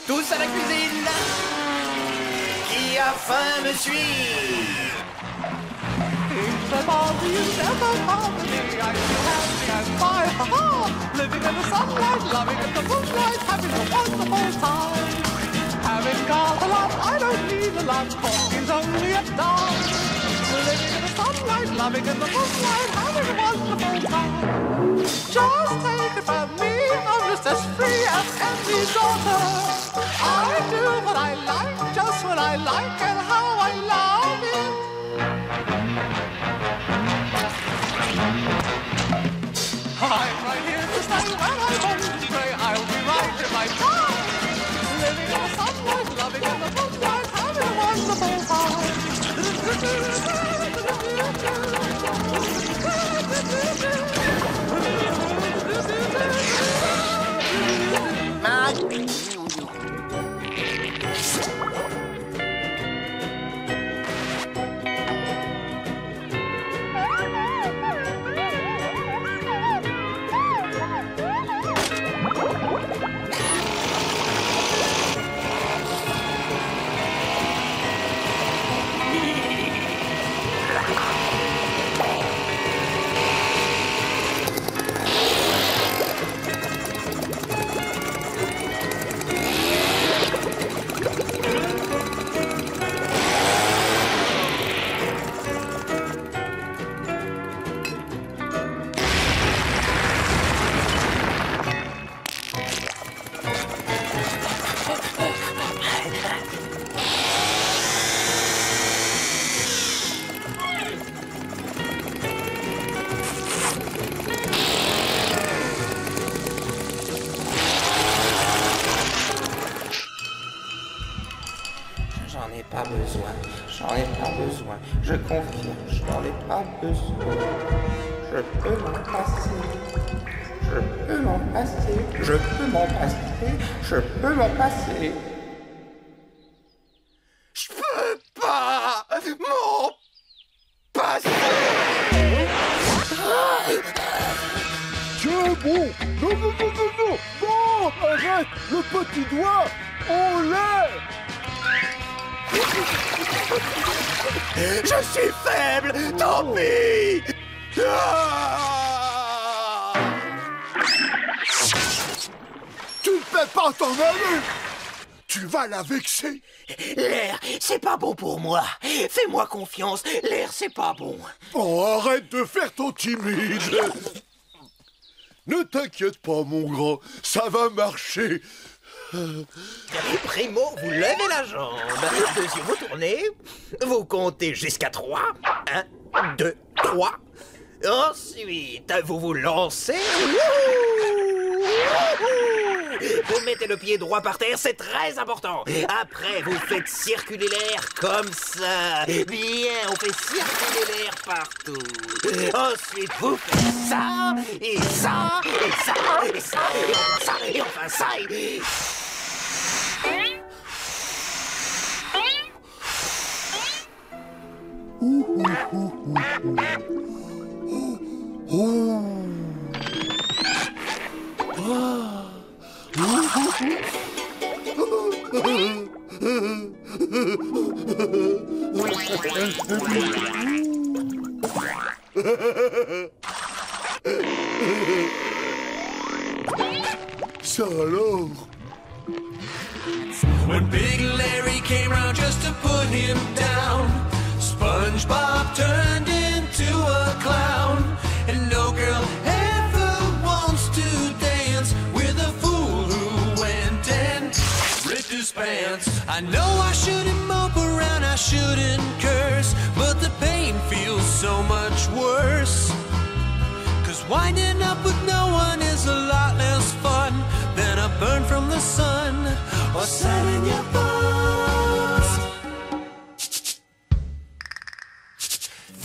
Tous à la cuisine. Qui a faim me suit. Living in the sunlight, loving in the moonlight, having a wonderful time. Having got a lot, I don't need a lot, talking's only a dime. Living in the sunlight, loving in the moonlight, having a wonderful time. Just take it from me, I'm just as free as any daughter. I do what I like, just what I like, and how I love it. I'm right here to stay when I'm home to stray. I'll be right in my prime. Living in the sunlight, loving in the moonlight, having a wonderful J'en ai pas besoin, j'en ai pas besoin, je confirme, j'en ai pas besoin. Je peux m'en passer, je peux m'en passer, je peux m'en passer, je peux m'en passer. Je peux pas m'en passer. Tiens bon, non, non, non, non, non, non, arrête, le petit doigt, en l'air. Je suis faible, tant pis. Ah, Tu ne peux pas t'en aller. Tu vas la vexer. l'air, c'est pas bon pour moi. Fais-moi confiance, l'air, c'est pas bon. Oh, arrête de faire ton timide. Ne t'inquiète pas, mon grand, ça va marcher. Primo, vous levez la jambe. Deuxième, vous tournez. Vous comptez jusqu'à 3. 1, 2, 3. Ensuite, vous vous lancez. Vous mettez le pied droit par terre, c'est très important. Après, vous faites circuler l'air comme ça. Bien, on fait circuler l'air partout. Ensuite, vous faites ça, et ça, et ça, et ça, et enfin ça, et enfin ça. Ça alors? When Big Larry came round just to put him down, SpongeBob turned into a clown. And no girl ever wants to dance with a fool who went and ripped his pants. I know I shouldn't mope around, I shouldn't curse, but the pain feels so much worse. 'Cause winding up with no one is a lot less fun than a burn from the sun or sat in your bones.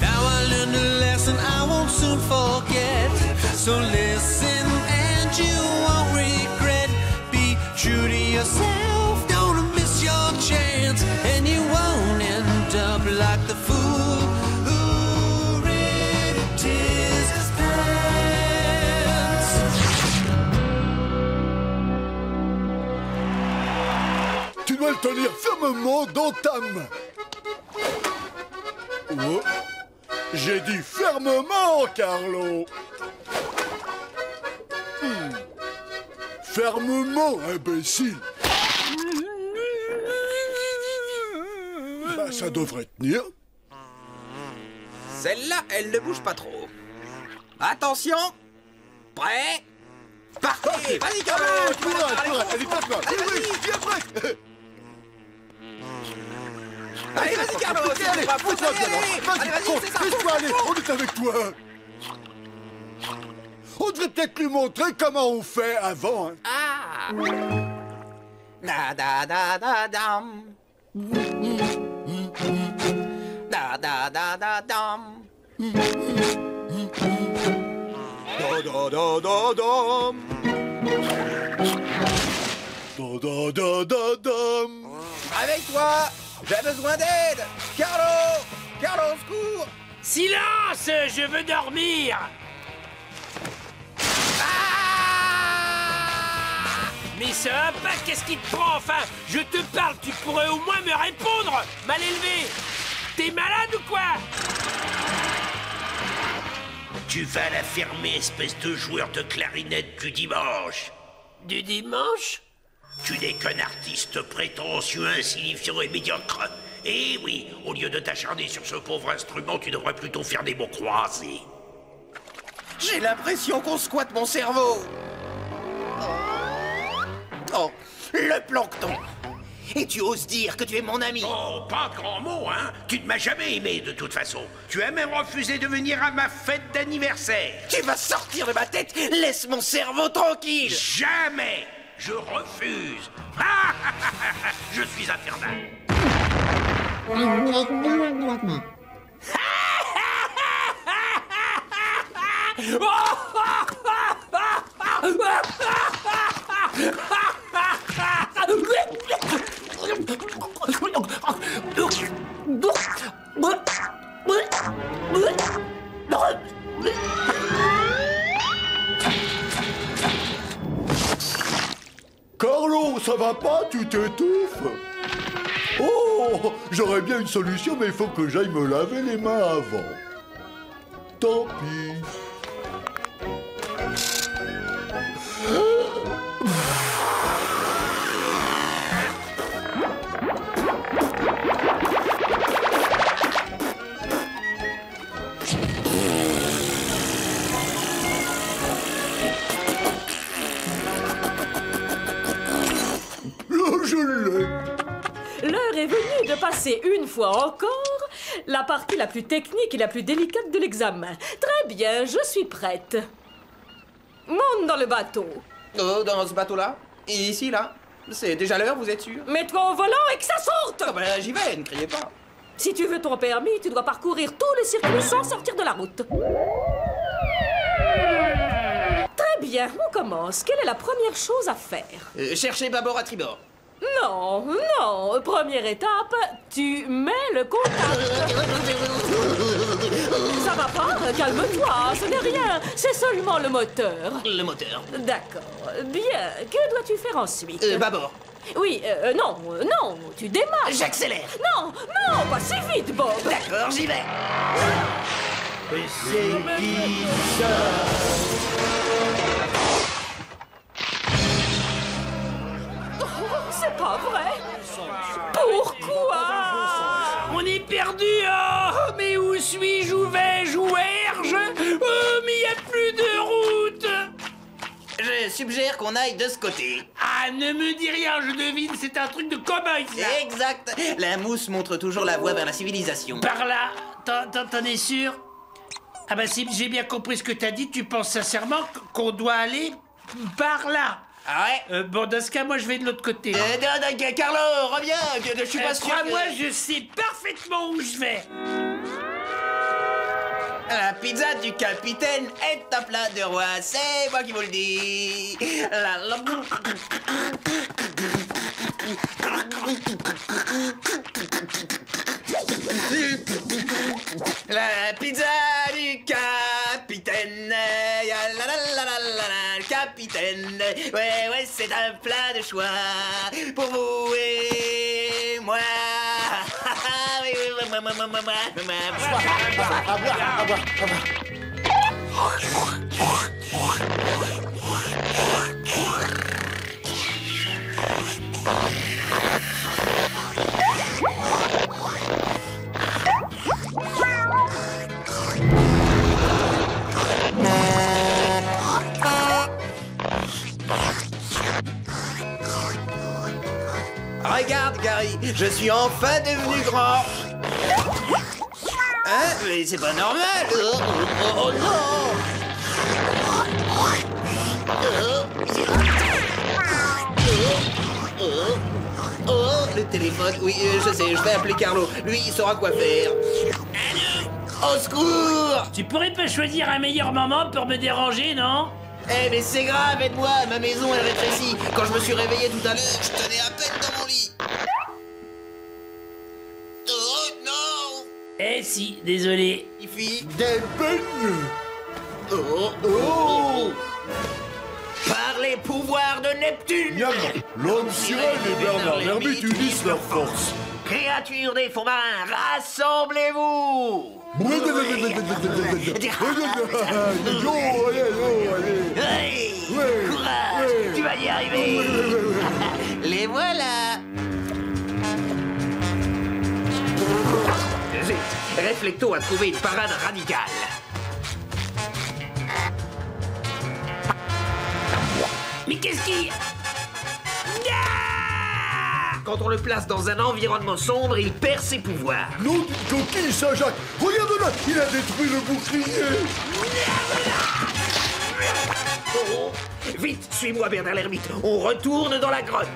Now I learned a lesson I won't soon forget. So listen and you won't regret. Be true to yourself, don't miss your chance, and you won't end up like the fool who ripped his pants. Tu dois le tenir fermement dans ta main. Oh. J'ai dit fermement, Carlo. Fermement, imbécile. Bah, ça devrait tenir. Celle-là, elle ne bouge pas trop. Attention. Prêt. Partez. Vas-y, Carlo. Elle est pas prête. Allez, Oui, vas-y. viens prête. Allez, vas-y, Carlo. Allez, Pas fou, fais-toi allez, bien. allez. Vas-y, Allez, vas-y, c'est ça. laisse-toi aller. On est avec toi. On devrait peut-être lui montrer comment on fait avant. Hein. Ah. Da da da da dam. Da da da da dam. Da da da da dam. Da da da da dam. Avec toi, j'ai besoin d'aide. Carlo, Carlo, au secours. Silence, je veux dormir. Mais ça va pas, qu'est-ce qui te prend, enfin? Je te parle, tu pourrais au moins me répondre. Mal élevé. T'es malade ou quoi? Tu vas la fermer, espèce de joueur de clarinette du dimanche. Du dimanche? Tu n'es qu'un artiste prétentieux, insignifiant et médiocre. Et oui, au lieu de t'acharner sur ce pauvre instrument, tu devrais plutôt faire des mots croisés. J'ai l'impression qu'on squatte mon cerveau. Oh, le plancton. Et tu oses dire que tu es mon ami? Oh, pas grand mot, hein? Tu ne m'as jamais aimé, de toute façon. Tu as même refusé de venir à ma fête d'anniversaire. Tu vas sortir de ma tête. Laisse mon cerveau tranquille. Jamais! Je refuse. Je suis infernal. Carlo, ça va pas? Tu t'étouffes? Oh, j'aurais bien une solution, mais il faut que j'aille me laver les mains avant. Tant pis. Je l'ai. L'heure est venue de passer une fois encore la partie la plus technique et la plus délicate de l'examen. Très bien, je suis prête. Monte dans le bateau. Oh, dans ce bateau-là? Ici, là? C'est déjà l'heure, vous êtes sûr? Mets-toi au volant et que ça sorte. Ah ben, j'y vais, ne criez pas. Si tu veux ton permis, tu dois parcourir tout le circuit sans sortir de la route. Très bien, on commence. Quelle est la première chose à faire? Cherchez bâbord à tribord. Non, non. Première étape, tu mets le contact. Ça va pas? Calme-toi, ce n'est rien. C'est seulement le moteur. Le moteur. D'accord. Bien. Que dois-tu faire ensuite? Bâbord. Oui, non, non, tu démarres. J'accélère. Non, non, pas si vite, Bob. D'accord, j'y vais. C'est pas vrai. Pourquoi? On est perdu, oh. Mais où suis-je? Où vais-je? Où erge? Oh, mais il n'y a plus de route. Je suggère qu'on aille de ce côté. Ah, ne me dis rien, je devine, c'est un truc de cow-boy, ça. Exact. La mousse montre toujours la voie vers la civilisation. Par là, t'en es sûr? Ah bah si j'ai bien compris ce que t'as dit, tu penses sincèrement qu'on doit aller par là. Ah ouais? Bon, dans ce cas, moi, je vais de l'autre côté. Carlo, reviens. Je suis pas sûr. Crois-moi, je sais parfaitement où je vais. La pizza du capitaine est un plat de roi, c'est moi qui vous le dis. La pizza du capitaine, le capitaine. Ouais, c'est un plat de choix pour vous et À boire. Regarde, Gary, je suis enfin devenu grand. Hein? Mais c'est pas normal. Oh non! Oh, le téléphone. Oui, je sais, je vais appeler Carlo. Lui, il saura quoi faire. Au secours! Tu pourrais pas choisir un meilleur moment pour me déranger, non? Eh, mais c'est grave, aide-moi, ma maison, elle rétrécit. Quand je me suis réveillé tout à l'heure, je tenais à peine dans mon lit. Oh, non! Eh si, désolé. Fifi. Des beignes. Oh! Par les pouvoirs de Neptune! Miam. L'homme sirène et Bernard l'ermite unissent leurs forces. Créatures des fonds marins, rassemblez-vous! Hey, courage, tu vas y arriver! Les voilà! Zut, Reflecto a trouvé une parade radicale. Mais qu'est-ce qui... Quand on le place dans un environnement sombre, il perd ses pouvoirs. Nom d'une coquille, Saint-Jacques. Regarde-là, il a détruit le bouclier. Oh, vite, suis-moi, Bernard l'ermite. On retourne dans la grotte.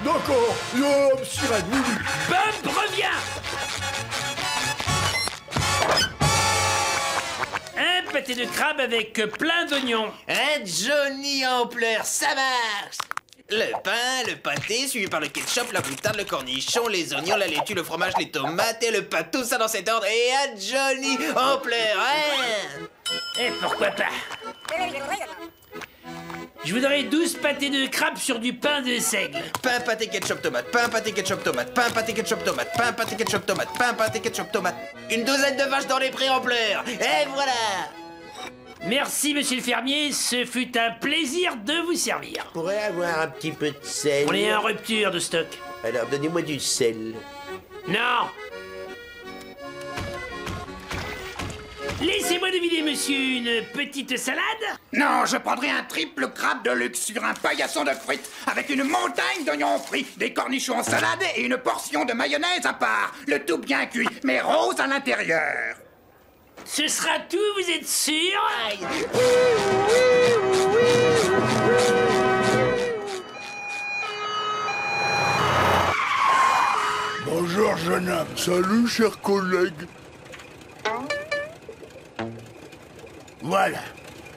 D'accord, l'homme sirène, oui. Bump, reviens! Un pâté de crabe avec plein d'oignons. Un Johnny en pleurs, ça marche. Le pain, le pâté, suivi par le ketchup, la moutarde, le cornichon, les oignons, la laitue, le fromage, les tomates et le pain. Tout ça dans cet ordre. Et un Johnny en pleurs, hein? Et pourquoi pas? Je voudrais 12 pâtés de crabe sur du pain de seigle. Pain, pâté, ketchup, tomate. Pain, pâté, ketchup, tomate. Pain, pâté, ketchup, tomate. Pain, pâté, ketchup, tomate. Pain, pâté, ketchup, tomate. Une douzaine de vaches dans les prés en pleurs. Et voilà. Merci, monsieur le fermier, ce fut un plaisir de vous servir. Pourrais avoir un petit peu de sel. On est en rupture de stock. Alors donnez-moi du sel. Non! Laissez-moi deviner, monsieur, une petite salade? Non, je prendrai un triple crabe de luxe sur un paillasson de frites avec une montagne d'oignons frits, des cornichons en salade et une portion de mayonnaise à part. Le tout bien cuit, mais rose à l'intérieur. Ce sera tout, vous êtes sûr? Bonjour, jeune homme. Salut, cher collègue. Voilà.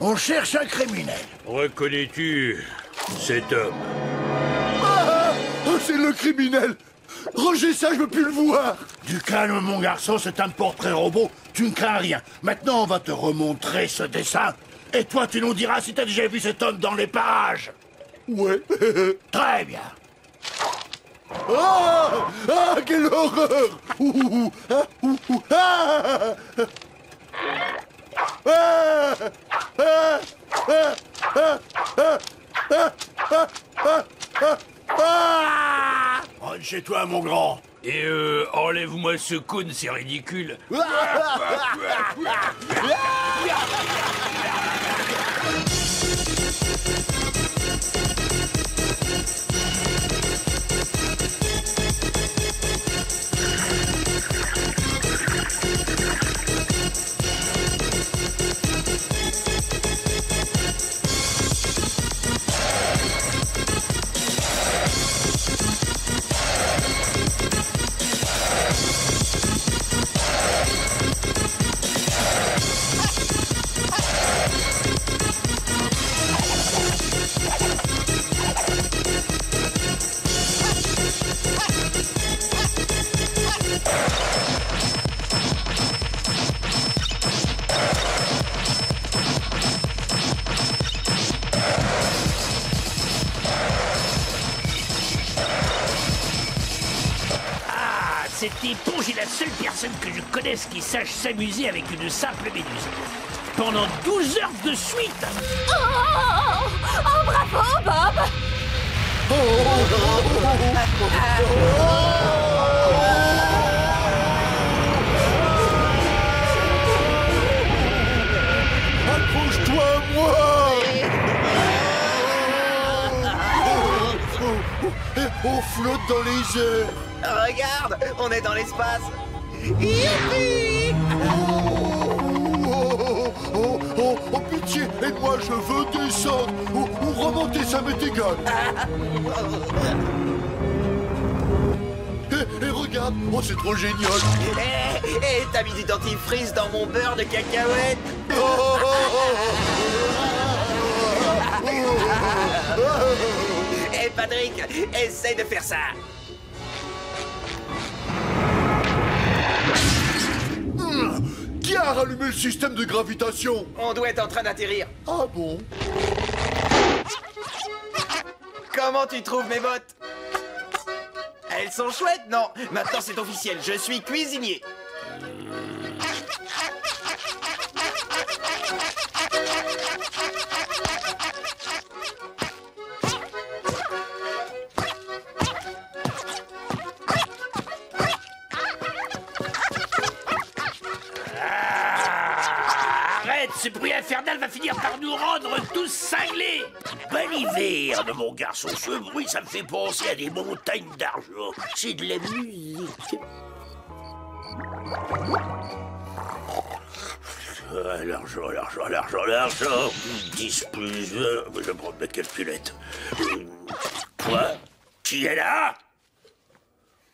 On cherche un criminel. Reconnais-tu cet homme? Ah, c'est le criminel. Rangez ça, je veux plus le voir. Du calme, mon garçon, c'est un portrait robot. Tu ne crains rien. Maintenant, on va te remontrer ce dessin. Et toi, tu nous diras si t'as déjà vu cet homme dans les parages. Ouais. Très bien. Ah, ah, quelle horreur. Rentre chez toi, mon grand. Et enlève-moi ce cône, c'est ridicule. Cette éponge est la seule personne que je connaisse qui sache s'amuser avec une simple méduse. Pendant 12 heures de suite. Oh, bravo, Bob! Accroche-toi à moi! On flotte dans les airs! Regarde, on est dans l'espace. Youpi! Oh, pitié, aide-moi, je veux descendre. Ou remonter, ça m'est égal. Et regarde, oh, c'est trop génial. T'as mis du dentifrice dans mon beurre de cacahuète. Patrick, essaye de faire ça. Qui a rallumé le système de gravitation? On doit être en train d'atterrir. Ah bon? Comment tu trouves mes bottes? Elles sont chouettes, non? Maintenant c'est officiel, je suis cuisinier. Ce bruit infernal va finir par nous rendre tous cinglés. Bel hiver, mon garçon. Ce bruit, ça me fait penser à des montagnes d'argent. C'est de la musique. L'argent. 10 plus 1. Je vais prendre ma calculette. Quoi? Qui est là?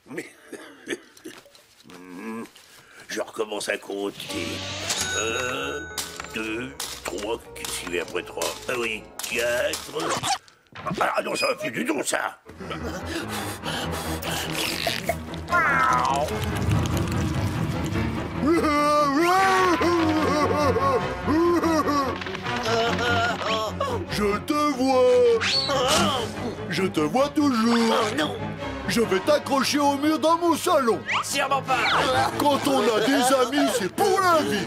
Mais... Je recommence à compter. 1, 2, 3, qu'est-ce qu'il y a après 3? Ah oui, 4... Ah non, ça va plus du tout, ça. Je te vois. Je te vois toujours. Oh non. Je vais t'accrocher au mur dans mon salon. Sûrement pas. Quand on a des amis, c'est pour la vie.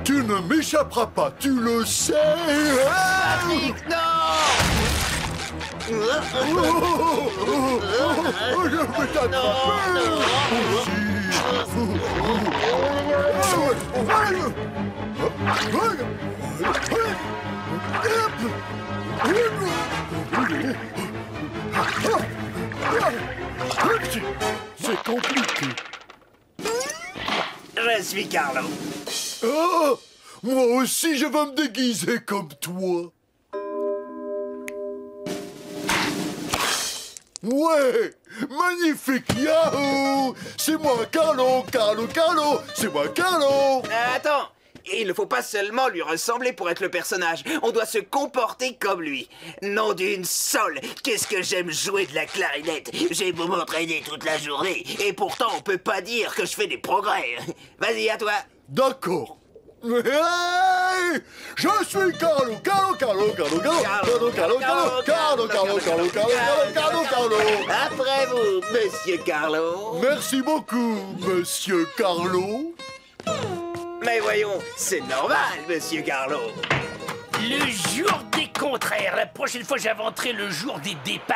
Tu ne m'échapperas pas, tu le sais. Patrick, non. Je vais t'attraper. C'est compliqué. Je suis Carlo. Ah, moi aussi, je vais me déguiser comme toi. Ouais, magnifique, yahoo! C'est moi, Carlo, c'est moi, Carlo! Attends, il ne faut pas seulement lui ressembler pour être le personnage. On doit se comporter comme lui. Nom d'une sole, qu'est-ce que j'aime jouer de la clarinette. J'ai beau m'entraîner toute la journée, et pourtant on peut pas dire que je fais des progrès. Vas-y, à toi. D'accord. Hey, je suis Carlo. Après vous, Monsieur Carlo. Merci beaucoup, Monsieur Carlo. Mais voyons, c'est normal, Monsieur Carlo. Le jour des contraires. La prochaine fois, j'inventerai le jour des départs.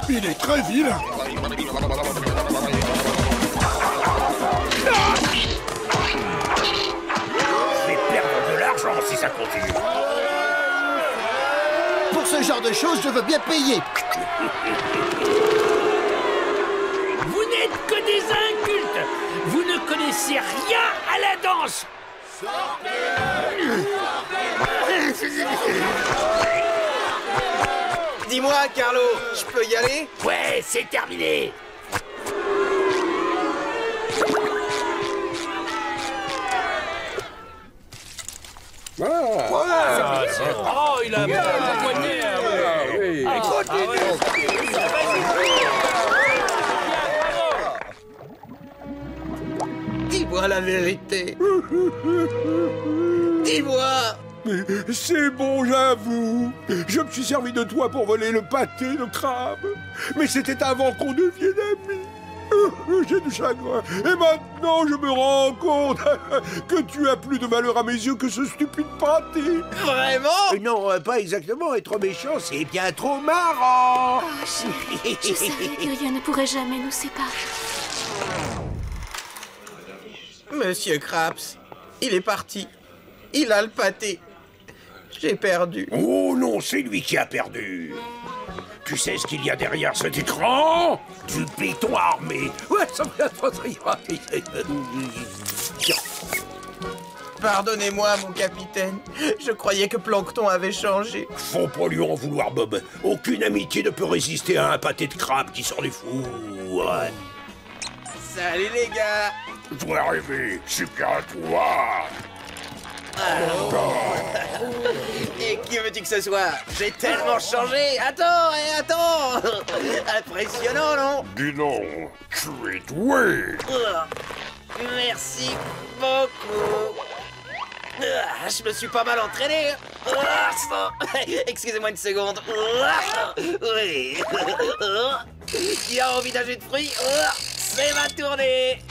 Il est très vilain. Je vais perdre de l'argent si ça continue. Pour ce genre de choses, je veux bien payer. Vous n'êtes que des incultes. Vous ne connaissez rien à la danse. Dis-moi, Carlo, je peux y aller? Ouais, c'est terminé. Oh, il a un poignet. Dis-moi la vérité. Dis-moi. C'est bon, j'avoue. Je me suis servi de toi pour voler le pâté de crabe. Mais c'était avant qu'on devienne amis. J'ai du chagrin. Et maintenant, je me rends compte que tu as plus de valeur à mes yeux que ce stupide pâté. Vraiment? Non, pas exactement. Être méchant, c'est bien trop marrant. Oh, chérie, je savais que rien ne pourrait jamais nous séparer. Monsieur Krabs, il est parti. Il a le pâté. J'ai perdu. Oh non, c'est lui qui a perdu. Tu sais ce qu'il y a derrière cet écran? Du béton armé. Ouais, ça me trop rire. Pardonnez-moi, mon capitaine. Je croyais que Plancton avait changé. Faut pas lui en vouloir, Bob. Aucune amitié ne peut résister à un pâté de crabe qui sort du four. Ouais. Salut les gars. Je dois arriver. C'est bien toi. Et qui veux-tu que ce soit? J'ai tellement changé. Attends. Impressionnant, non? Dis non, tu es doué. Merci beaucoup. Je me suis pas mal entraîné. Excusez-moi une seconde. Oui. Qui a envie d'un jus de fruits? C'est ma tournée.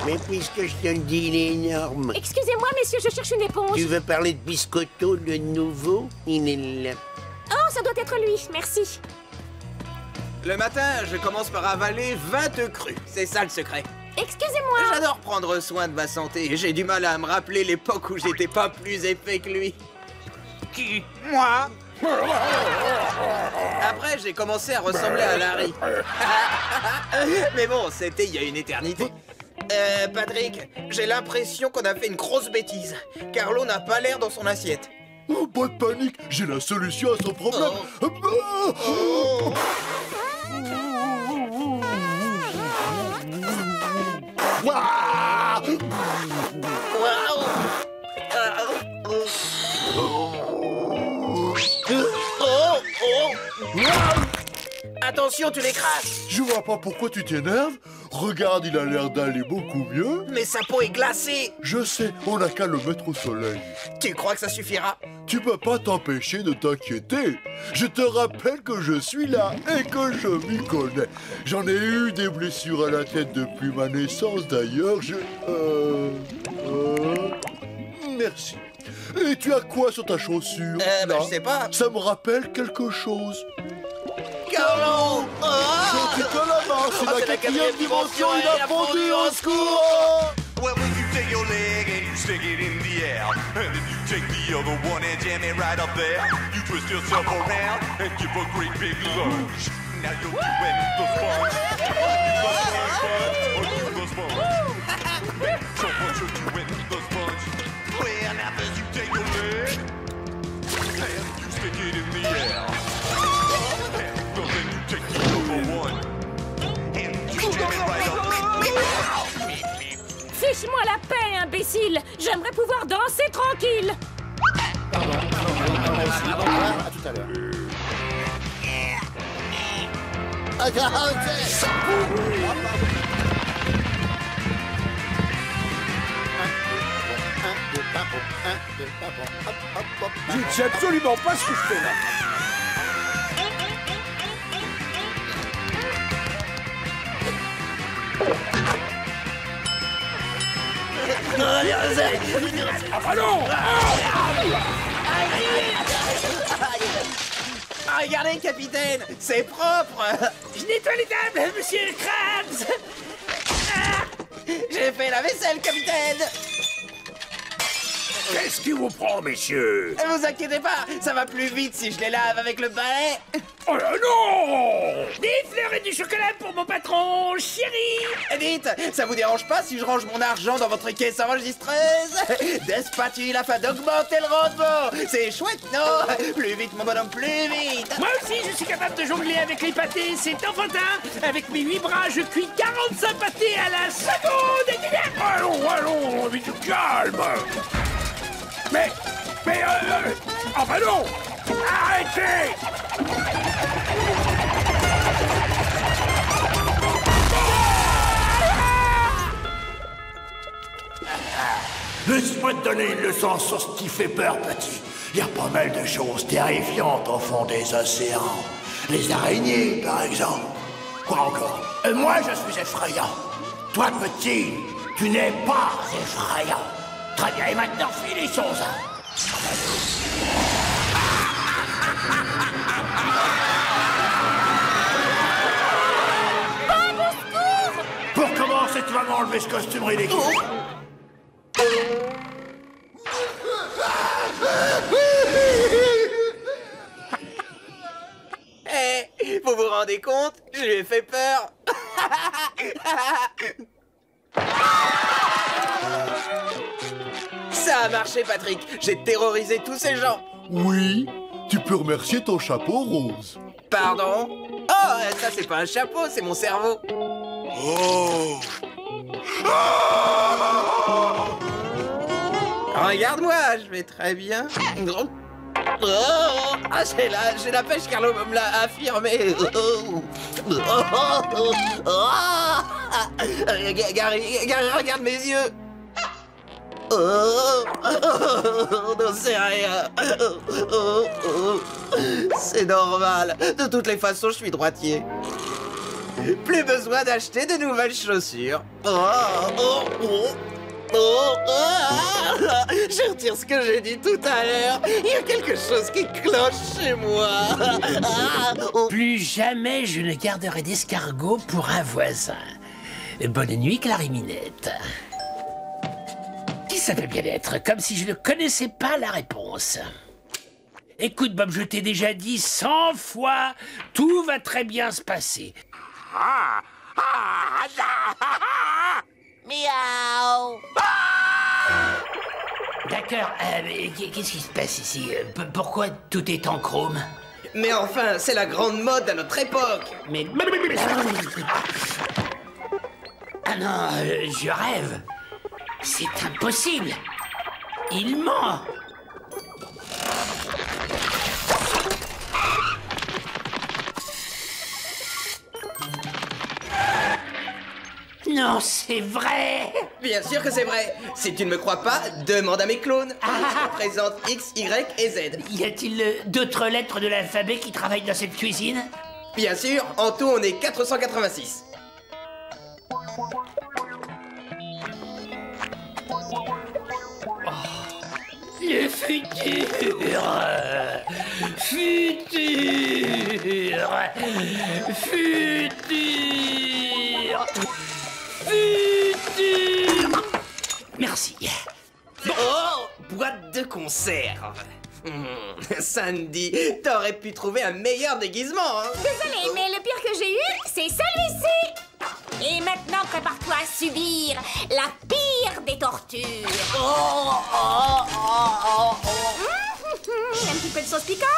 Mais puisque je te le dis, il est énorme. Excusez-moi, messieurs, je cherche une éponge. Tu veux parler de Biscotto, le nouveau? Il est là. Oh, ça doit être lui, merci. Le matin, je commence par avaler 20 œufs crus. C'est ça le secret. Excusez-moi. J'adore prendre soin de ma santé. J'ai du mal à me rappeler l'époque où j'étais pas plus épais que lui. Qui? Moi? Après, j'ai commencé à ressembler à Larry. Mais bon, c'était il y a une éternité. Patrick, j'ai l'impression qu'on a fait une grosse bêtise. Carlo n'a pas l'air dans son assiette. Oh, pas de panique, j'ai la solution à son problème. Attention, tu l'écrases. Je vois pas pourquoi tu t'énerves. Regarde, il a l'air d'aller beaucoup mieux. Mais sa peau est glacée. Je sais, on n'a qu'à le mettre au soleil. Tu crois que ça suffira? Tu peux pas t'empêcher de t'inquiéter. Je te rappelle que je suis là et que je m'y connais. J'en ai eu des blessures à la tête depuis ma naissance, d'ailleurs. Merci. Et tu as quoi sur ta chaussure là? Je sais pas. Ça me rappelle quelque chose. Carlo! Je te la main, c'est la quatrième dimension, il a fondu, au secours! Well, when you take your leg and you stick it in the air, and then you take the other one and jam it right up there, you twist yourself around and give a great big lunge. Now you're doing the sponge. The sponge. So what you're doing the sponge. Well, now first you take your leg and you stick it in the air. And then you take the other one and you jam it right up. Fiche-moi la paix, imbécile! J'aimerais pouvoir danser tranquille! À tout à l'heure. Je ne sais absolument pas ce que je fais là. Ah bah non! Regardez, capitaine, c'est propre. Je nettoie les tables, monsieur Krabs. J'ai fait la vaisselle, capitaine. Qu'est-ce qui vous prend, messieurs? Ne vous inquiétez pas, ça va plus vite si je les lave avec le balai. Oh là non! Des fleurs et du chocolat pour mon patron, chéri. Dites, ça vous dérange pas si je range mon argent dans votre caisse enregistreuse? Des spatules afin d'augmenter le rendement. C'est chouette, non? Plus vite, mon bonhomme, plus vite. Moi aussi, je suis capable de jongler avec les pâtés, c'est enfantin. Avec mes 8 bras, je cuis 45 pâtés à la seconde. Allons, vite, calme. Mais... Enfin non! Arrêtez! Laisse-moi te donner une leçon sur ce qui fait peur, petit. Il y a pas mal de choses terrifiantes au fond des océans. Les araignées, par exemple. Quoi encore? Moi, je suis effrayant. Toi, petit, tu n'es pas effrayant. Très bien, et maintenant, finissons-en. Bob, au secours! Pour commencer, tu vas m'enlever ce costume ridicule. Eh, vous vous rendez compte? Je lui ai fait peur. Ça a marché, Patrick. J'ai terrorisé tous ces gens. Oui, tu peux remercier ton chapeau rose. Pardon? Oh, ça c'est pas un chapeau, c'est mon cerveau. Oh. Regarde-moi, je vais très bien. Oh, ah, j'ai la pêche, Carlo me l'a affirmé. Gary, regarde mes yeux. Non, c'est rien. C'est normal. De toutes les façons, je suis droitier. Plus besoin d'acheter de nouvelles chaussures. Je retire ce que j'ai dit tout à l'heure. Il y a quelque chose qui cloche chez moi. Plus jamais je ne garderai d'escargot pour un voisin. Bonne nuit, Clariminette. Qui ça peut bien être, comme si je ne connaissais pas la réponse. Écoute, Bob, je t'ai déjà dit 100 fois, tout va très bien se passer. Miaou! D'accord, qu'est-ce qui se passe ici? Pourquoi tout est en chrome? Mais enfin, c'est la grande mode à notre époque. Mais... Ah non, je rêve. C'est impossible. Il ment. Non, c'est vrai. Bien sûr que c'est vrai. Si tu ne me crois pas, demande à mes clones. Je représente X, Y et Z. Y a-t-il d'autres lettres de l'alphabet qui travaillent dans cette cuisine? Bien sûr, en tout on est 486. Le futur. Merci. Oh, boîte de conserve. Sandy, t'aurais pu trouver un meilleur déguisement, hein. Désolée, mais le pire que j'ai eu, c'est celui-ci. Et maintenant, prépare-toi à subir la pire des tortures. Un petit peu de sauce piquante?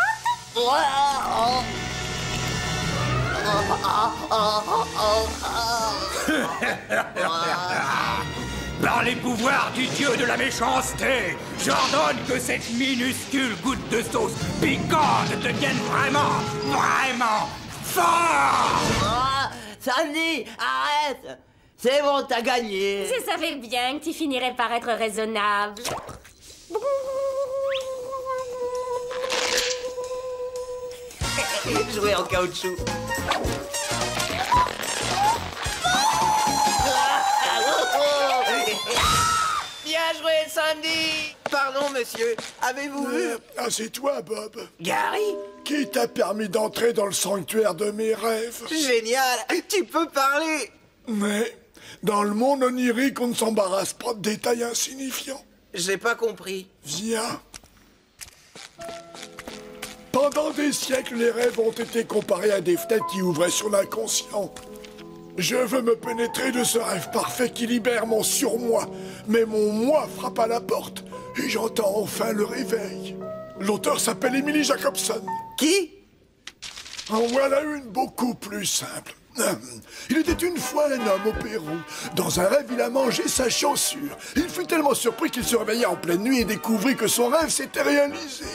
Par les pouvoirs du dieu de la méchanceté, j'ordonne que cette minuscule goutte de sauce piquante devienne vraiment forte. Sandy, arrête! C'est bon, t'as gagné. Je savais bien que tu finirais par être raisonnable. Jouer en caoutchouc. Bien joué, Sandy. Pardon, monsieur. Avez-vous vu... Ah, c'est toi, Bob. Gary? Qui t'a permis d'entrer dans le sanctuaire de mes rêves? Génial. Tu peux parler. Mais dans le monde onirique, on ne s'embarrasse pas de détails insignifiants. J'ai pas compris. Viens. Pendant des siècles, les rêves ont été comparés à des fenêtres qui ouvraient sur l'inconscient. Je veux me pénétrer de ce rêve parfait qui libère mon surmoi. Mais mon moi frappe à la porte et j'entends enfin le réveil. L'auteur s'appelle Emily Jacobson. Qui? En voilà une beaucoup plus simple. Il était une fois un homme au Pérou. Dans un rêve, il a mangé sa chaussure. Il fut tellement surpris qu'il se réveilla en pleine nuit et découvrit que son rêve s'était réalisé.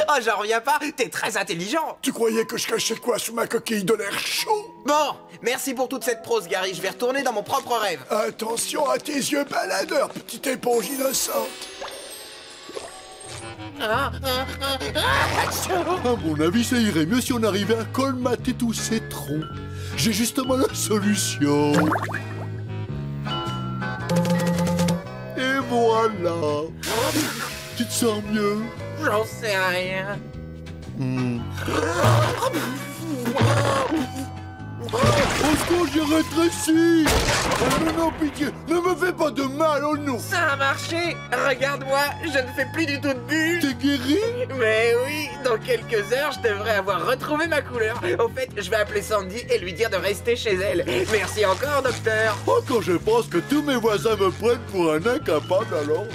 Oh, j'en reviens pas, t'es très intelligent. Tu croyais que je cachais quoi sous ma coquille de l'air chaud? Bon, merci pour toute cette prose, Gary. Je vais retourner dans mon propre rêve. Attention à tes yeux baladeurs, petite éponge innocente. À mon avis, ça irait mieux si on arrivait à colmater tous ces trous. J'ai justement la solution. Et voilà. Tu te sens mieux? J'en sais rien. Au secours, j'ai rétréci. Oh non, non, pitié, ne me fais pas de mal, oh non. Ça a marché. Regarde-moi, je ne fais plus du tout de bulles. T'es guéri? Mais oui, dans quelques heures, je devrais avoir retrouvé ma couleur. Au fait, je vais appeler Sandy et lui dire de rester chez elle. Merci encore, docteur. Oh, quand je pense que tous mes voisins me prennent pour un incapable, alors...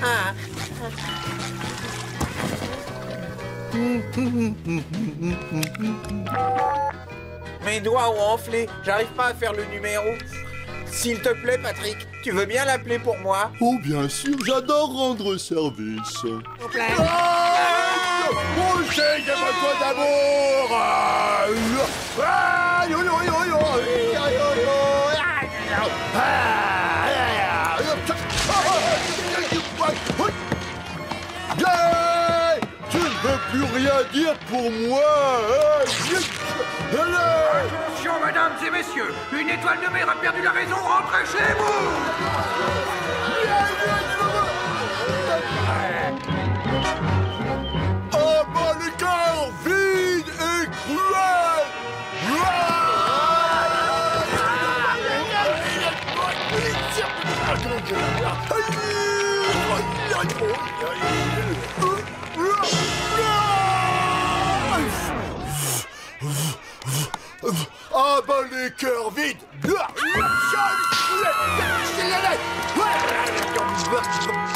Ah. Mes doigts ont enflé, j'arrive pas à faire le numéro. S'il te plaît, Patrick, tu veux bien l'appeler pour moi? Oh, bien sûr, j'adore rendre service. S'il te plaît. Boucher de votre d'amour. Tu ne veux plus rien dire pour moi. Attention, mesdames et messieurs, une étoile de mer a perdu la raison, rentrez chez vous. Oh, mon cœur vide et cruel. Ah ben les cœurs vides.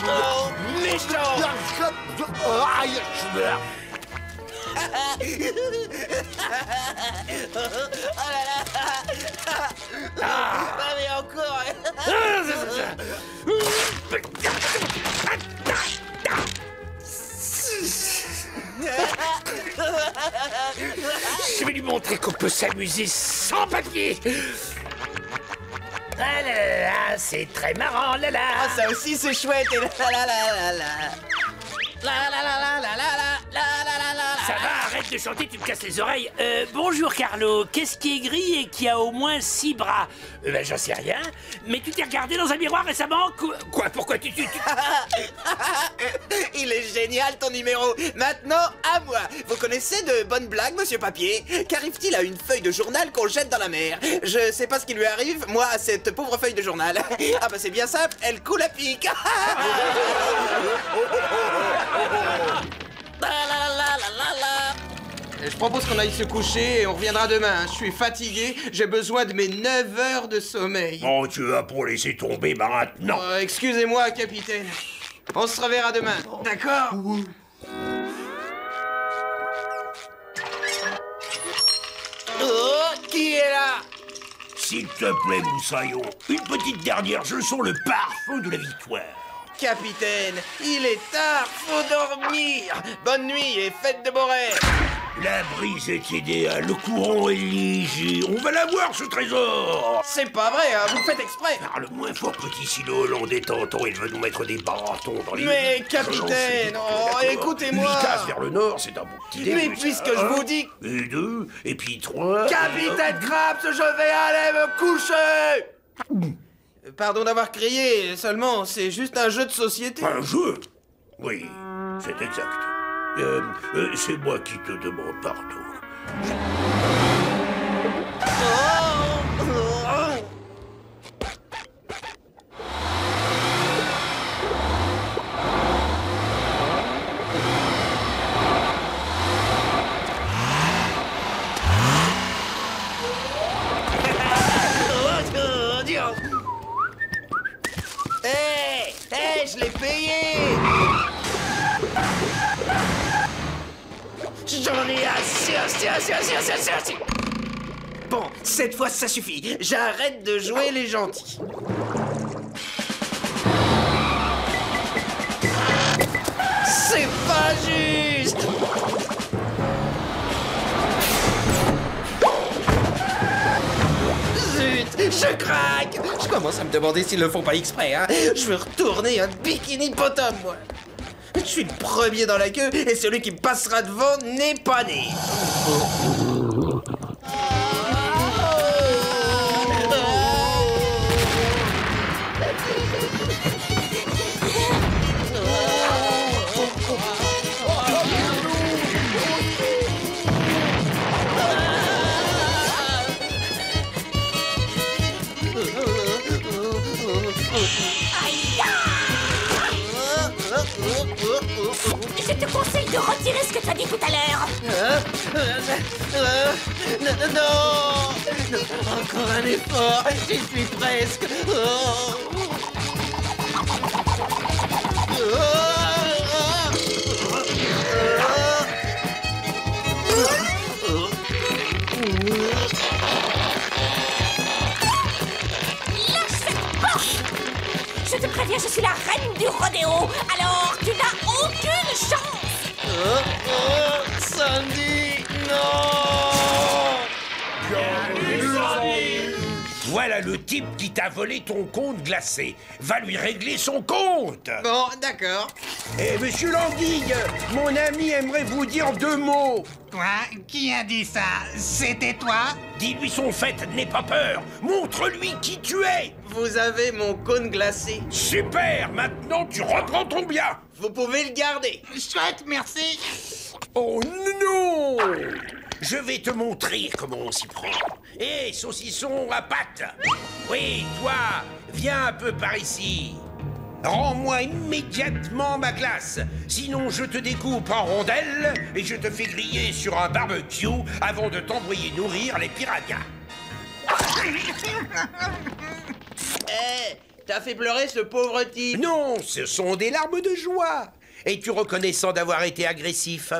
Oh, méchant. Ah, mais encore. Je vais lui montrer qu'on peut s'amuser sans papier. Ah là là là, c'est très marrant, là là. Ah, ça aussi c'est chouette. Et là là là là. La la la la la la la la la la. Ça va, arrête de chanter, tu me casses les oreilles. Bonjour Carlo, qu'est-ce qui est gris et qui a au moins 6 bras? Ben j'en sais rien, mais tu t'es regardé dans un miroir récemment? Quoi? Pourquoi tu... Il est génial ton numéro. Maintenant, à moi. Vous connaissez de bonnes blagues, monsieur Papier? Qu'arrive-t-il à une feuille de journal qu'on jette dans la mer? Je sais pas ce qui lui arrive, moi, à cette pauvre feuille de journal. Ah bah c'est bien simple, elle coule à pic. Je propose qu'on aille se coucher et on reviendra demain. Je suis fatigué, j'ai besoin de mes 9 heures de sommeil. Oh, tu vas pour laisser tomber maintenant. Excusez-moi, capitaine. On se reverra demain, d'accord? Oh, qui est là? S'il te plaît, Moussaillon, une petite dernière, je sens le parfum de la victoire. Capitaine, il est tard, faut dormir. Bonne nuit et faites de beaux rêves. La brise est idéale, le courant est léger. On va l'avoir, ce trésor. C'est pas vrai, hein, vous le faites exprès. Parle moins fort, petit silo, l'on détend-on, il veut nous mettre des bâtons dans les... Mais capitaine, écoutez-moi. Il casse vers le nord, c'est un bon petit début. Mais puisque je vous dis... Et 2, et puis 3... Capitaine Krabs, je vais aller me coucher. Pardon d'avoir crié, seulement, c'est juste un jeu de société. Un jeu? Oui, c'est exact. C'est moi qui te demande pardon. Hé, je l'ai payé. J'en ai assez. Bon, cette fois ça suffit. J'arrête de jouer les gentils. C'est pas juste. Zut, je craque. Je commence à me demander s'ils le font pas exprès, hein. Je veux retourner un bikini bottom, moi. Je suis le premier dans la queue et celui qui me passera devant n'est pas né. Je te conseille de retirer ce que tu as dit tout à l'heure. Non, encore un effort, j'y suis presque. Lâche cette porte. Je te préviens, je suis la reine du rodéo. Alors, tu n'as aucune chance. Sandy, non! Voilà le type qui t'a volé ton compte glacé. Va lui régler son compte. Bon, d'accord. Eh, monsieur Languille, mon ami aimerait vous dire 2 mots. Quoi? Qui a dit ça? C'était toi? Dis-lui son fait, n'aie pas peur. Montre-lui qui tu es. Vous avez mon cône glacé. Super, maintenant tu reprends ton bien. Vous pouvez le garder. Chouette, merci. Oh non! Je vais te montrer comment on s'y prend. Hé, saucisson à pâte! Oui, toi, viens un peu par ici. Rends-moi immédiatement ma glace, sinon je te découpe en rondelles et je te fais griller sur un barbecue avant de t'envoyer nourrir les piranhas. Eh, t'as fait pleurer ce pauvre type. Non, ce sont des larmes de joie. Es-tu reconnaissant d'avoir été agressif?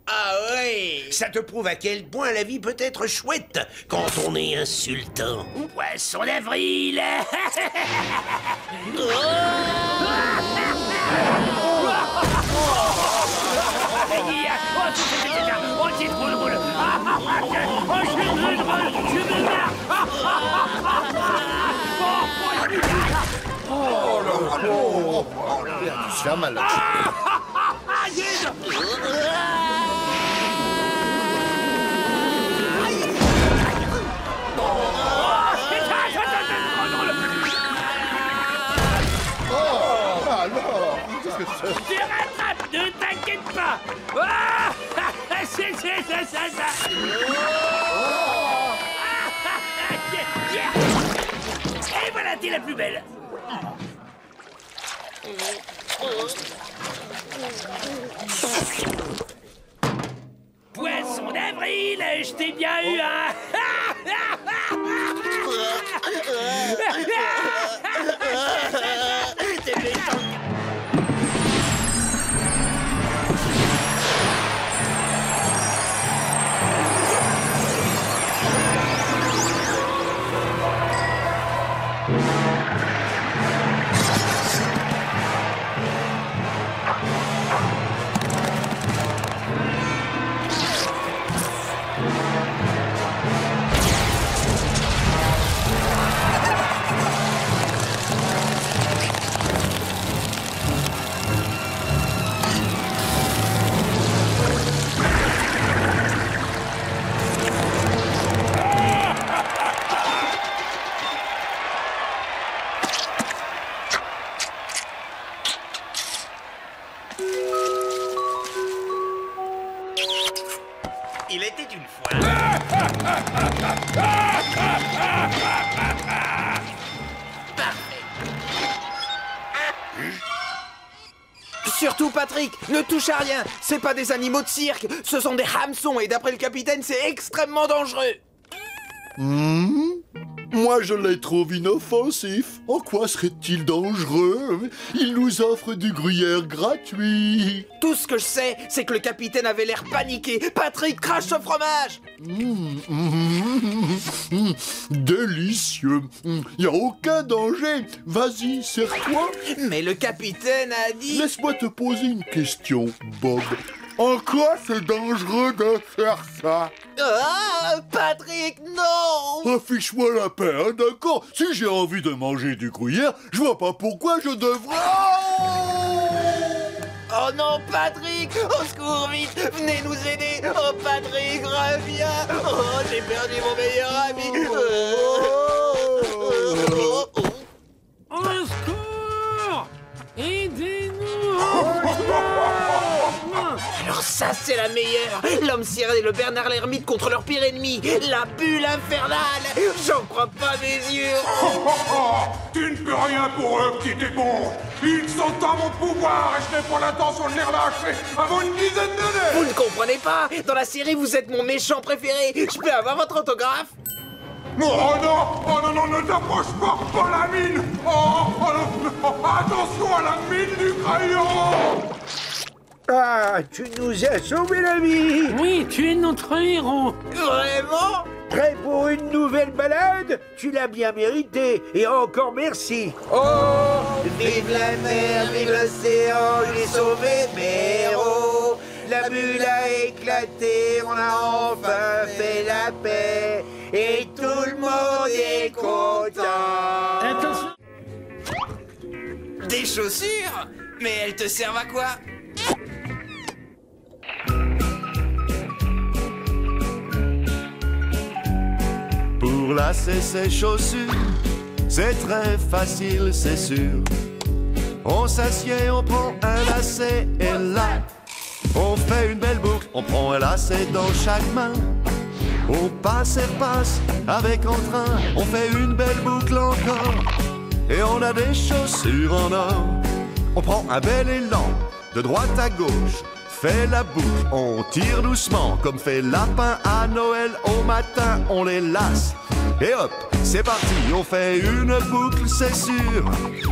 Ah oui. Ça te prouve à quel point la vie peut être chouette quand on est insultant. Poisson d'avril. Tu se fais mal. Je rattrape, ne t'inquiète pas. Ah, c'est ça. Et voilà, t'es la plus belle. Poisson d'avril, je t'ai bien eu, hein. T'es méchant. Il était une fois. Parfait. Surtout Patrick, ne touche à rien. C'est pas des animaux de cirque, ce sont des hameçons et d'après le capitaine, c'est extrêmement dangereux. Moi, je les trouve inoffensifs. En quoi serait-il dangereux? Il nous offre du gruyère gratuit. Tout ce que je sais, c'est que le capitaine avait l'air paniqué. Patrick, crache ce fromage! Délicieux. Y a aucun danger. Vas-y, serre-toi. Mais le capitaine a dit... Laisse-moi te poser une question, Bob. En quoi c'est dangereux de faire ça? Ah, Patrick, non! Affiche-moi la paix, hein, d'accord? Si j'ai envie de manger du gruyère, je vois pas pourquoi je devrais... Oh non, Patrick! Au secours, vite! Venez nous aider! Oh, Patrick, reviens! Oh, j'ai perdu mon meilleur ami! Au secours! Aidez-nous! Alors ça, c'est la meilleure! L'homme ciré et le Bernard l'ermite contre leur pire ennemi, la bulle infernale! J'en crois pas mes yeux! Tu ne peux rien pour eux, petit éponge. Ils sont à mon pouvoir et je n'ai pas l'intention de les relâcher avant une dizaine d'années. Vous ne comprenez pas! Dans la série, vous êtes mon méchant préféré! Je peux avoir votre autographe? Oh non, ne t'approche pas la mine. Attention à la mine du crayon. Ah, tu nous as sauvés la vie! Oui, tu es notre héros! Vraiment? Prêt pour une nouvelle balade? Tu l'as bien mérité, et encore merci! Oh! Vive la mer, vive l'océan, j'ai sauvé mes héros! La bulle a éclaté, on a enfin fait la paix, et tout le monde est content! Attention! Des chaussures? Mais elles te servent à quoi? Pour lasser ses chaussures, c'est très facile, c'est sûr. On s'assied, on prend un lacet et là, on fait une belle boucle. On prend un lacet dans chaque main. On passe et repasse avec entrain. On fait une belle boucle encore et on a des chaussures en or. On prend un bel élan de droite à gauche. Fait la boucle, on tire doucement, comme fait lapin à Noël au matin, on les lasse. Et hop, c'est parti, on fait une boucle, c'est sûr,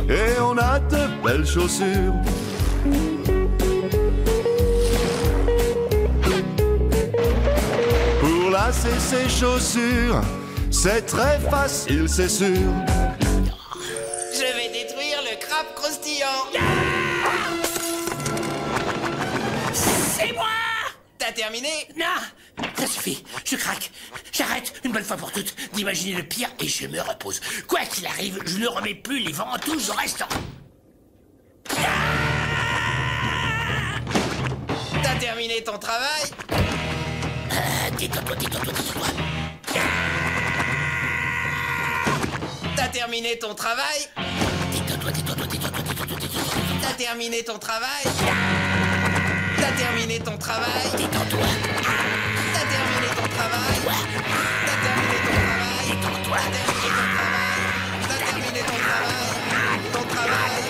et on a de belles chaussures. Pour lasser ses chaussures, c'est très facile, c'est sûr. Je vais détruire le crabe croustillant. C'est moi! T'as terminé? Non! Ça suffit, je craque. J'arrête, une bonne fois pour toutes, d'imaginer le pire et je me repose. Quoi qu'il arrive, je ne remets plus les ventouses au restaurant. T'as terminé ton travail? Détends-toi. T'as terminé ton travail? Détends-toi. T'as terminé ton travail? T'as terminé ton travail? Détends-toi. T'as terminé ton travail? T'as terminé ton travail? Détends-toi. T'as terminé ton travail? Ton travail?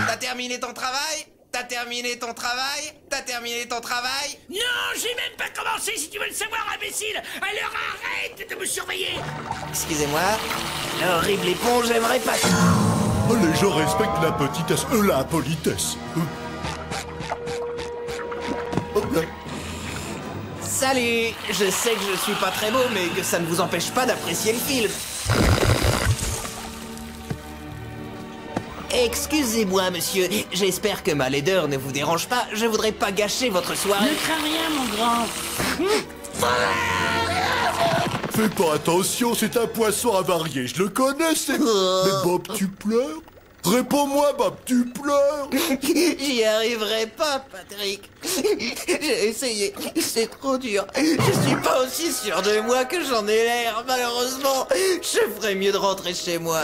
T'as terminé ton travail? T'as terminé ton travail? T'as terminé ton travail? Non, j'ai même pas commencé si tu veux le savoir, imbécile. Alors arrête de me surveiller. Excusez-moi, l'horrible éponge, j'aimerais pas... Oh, les gens respectent la petitesse, la politesse. Hop là. Salut! Je sais que je suis pas très beau, mais que ça ne vous empêche pas d'apprécier le film. Excusez-moi, monsieur. J'espère que ma laideur ne vous dérange pas. Je voudrais pas gâcher votre soirée. Ne crains rien, mon grand. Fais pas attention, c'est un poisson avarié, je le connais, c'est... Mais Bob, tu pleures? Réponds-moi, Bob, tu pleures? J'y arriverai pas, Patrick. J'ai essayé, c'est trop dur. Je suis pas aussi sûr de moi que j'en ai l'air, malheureusement. Je ferais mieux de rentrer chez moi.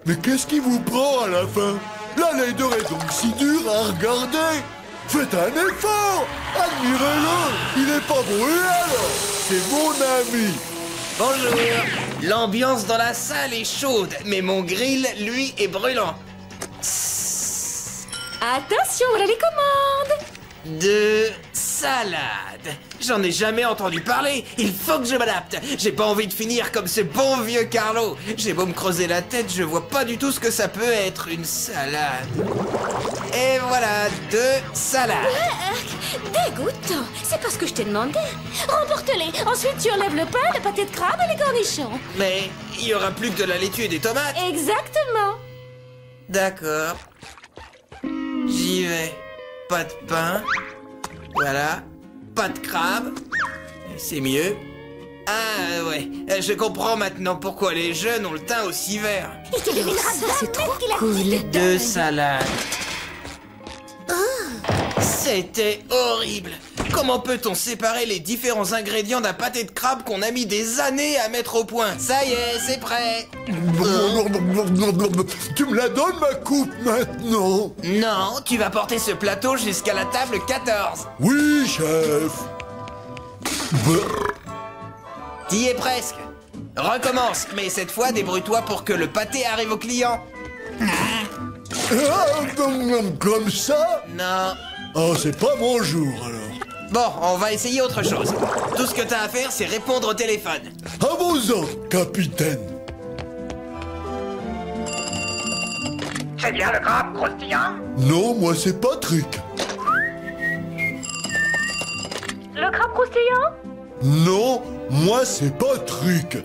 Mais qu'est-ce qui vous prend à la fin? La laideur est donc si dure à regarder. Faites un effort. Admirez-le. Il est pas brûlé alors. C'est mon ami. Bonjour. L'ambiance dans la salle est chaude, mais mon grill, lui, est brûlant. Attention, voilà les commandes. de salade. J'en ai jamais entendu parler. Il faut que je m'adapte. J'ai pas envie de finir comme ce bon vieux Carlo. J'ai beau me creuser la tête, je vois pas du tout ce que ça peut être une salade. Et voilà, de salade. Dégoûtant. C'est pas ce que je t'ai demandé. Remporte-les. Ensuite, tu enlèves le pain, le pâté de crabe et les cornichons. Mais il y aura plus que de la laitue et des tomates. Exactement. D'accord. J'y vais. Pas de pain. Voilà. Pas de crabe. C'est mieux. Ah ouais, je comprends maintenant pourquoi les jeunes ont le teint aussi vert. Il te devinera C'est trop cool. De salade. C'était horrible. Comment peut-on séparer les différents ingrédients d'un pâté de crabe qu'on a mis des années à mettre au point? Ça y est, c'est prêt. Tu me la donnes, ma coupe, maintenant? Non, tu vas porter ce plateau jusqu'à la table 14. Oui, chef. T'y es presque. Recommence, mais cette fois, débrouille-toi pour que le pâté arrive au client. Comme ça? Non. Oh, c'est pas mon jour, alors. Bon, on va essayer autre chose. Tout ce que t'as à faire, c'est répondre au téléphone. À vos ordres, capitaine. C'est bien le crabe croustillant? Non, moi, c'est Patrick. Le crabe croustillant? Non, moi, c'est Patrick.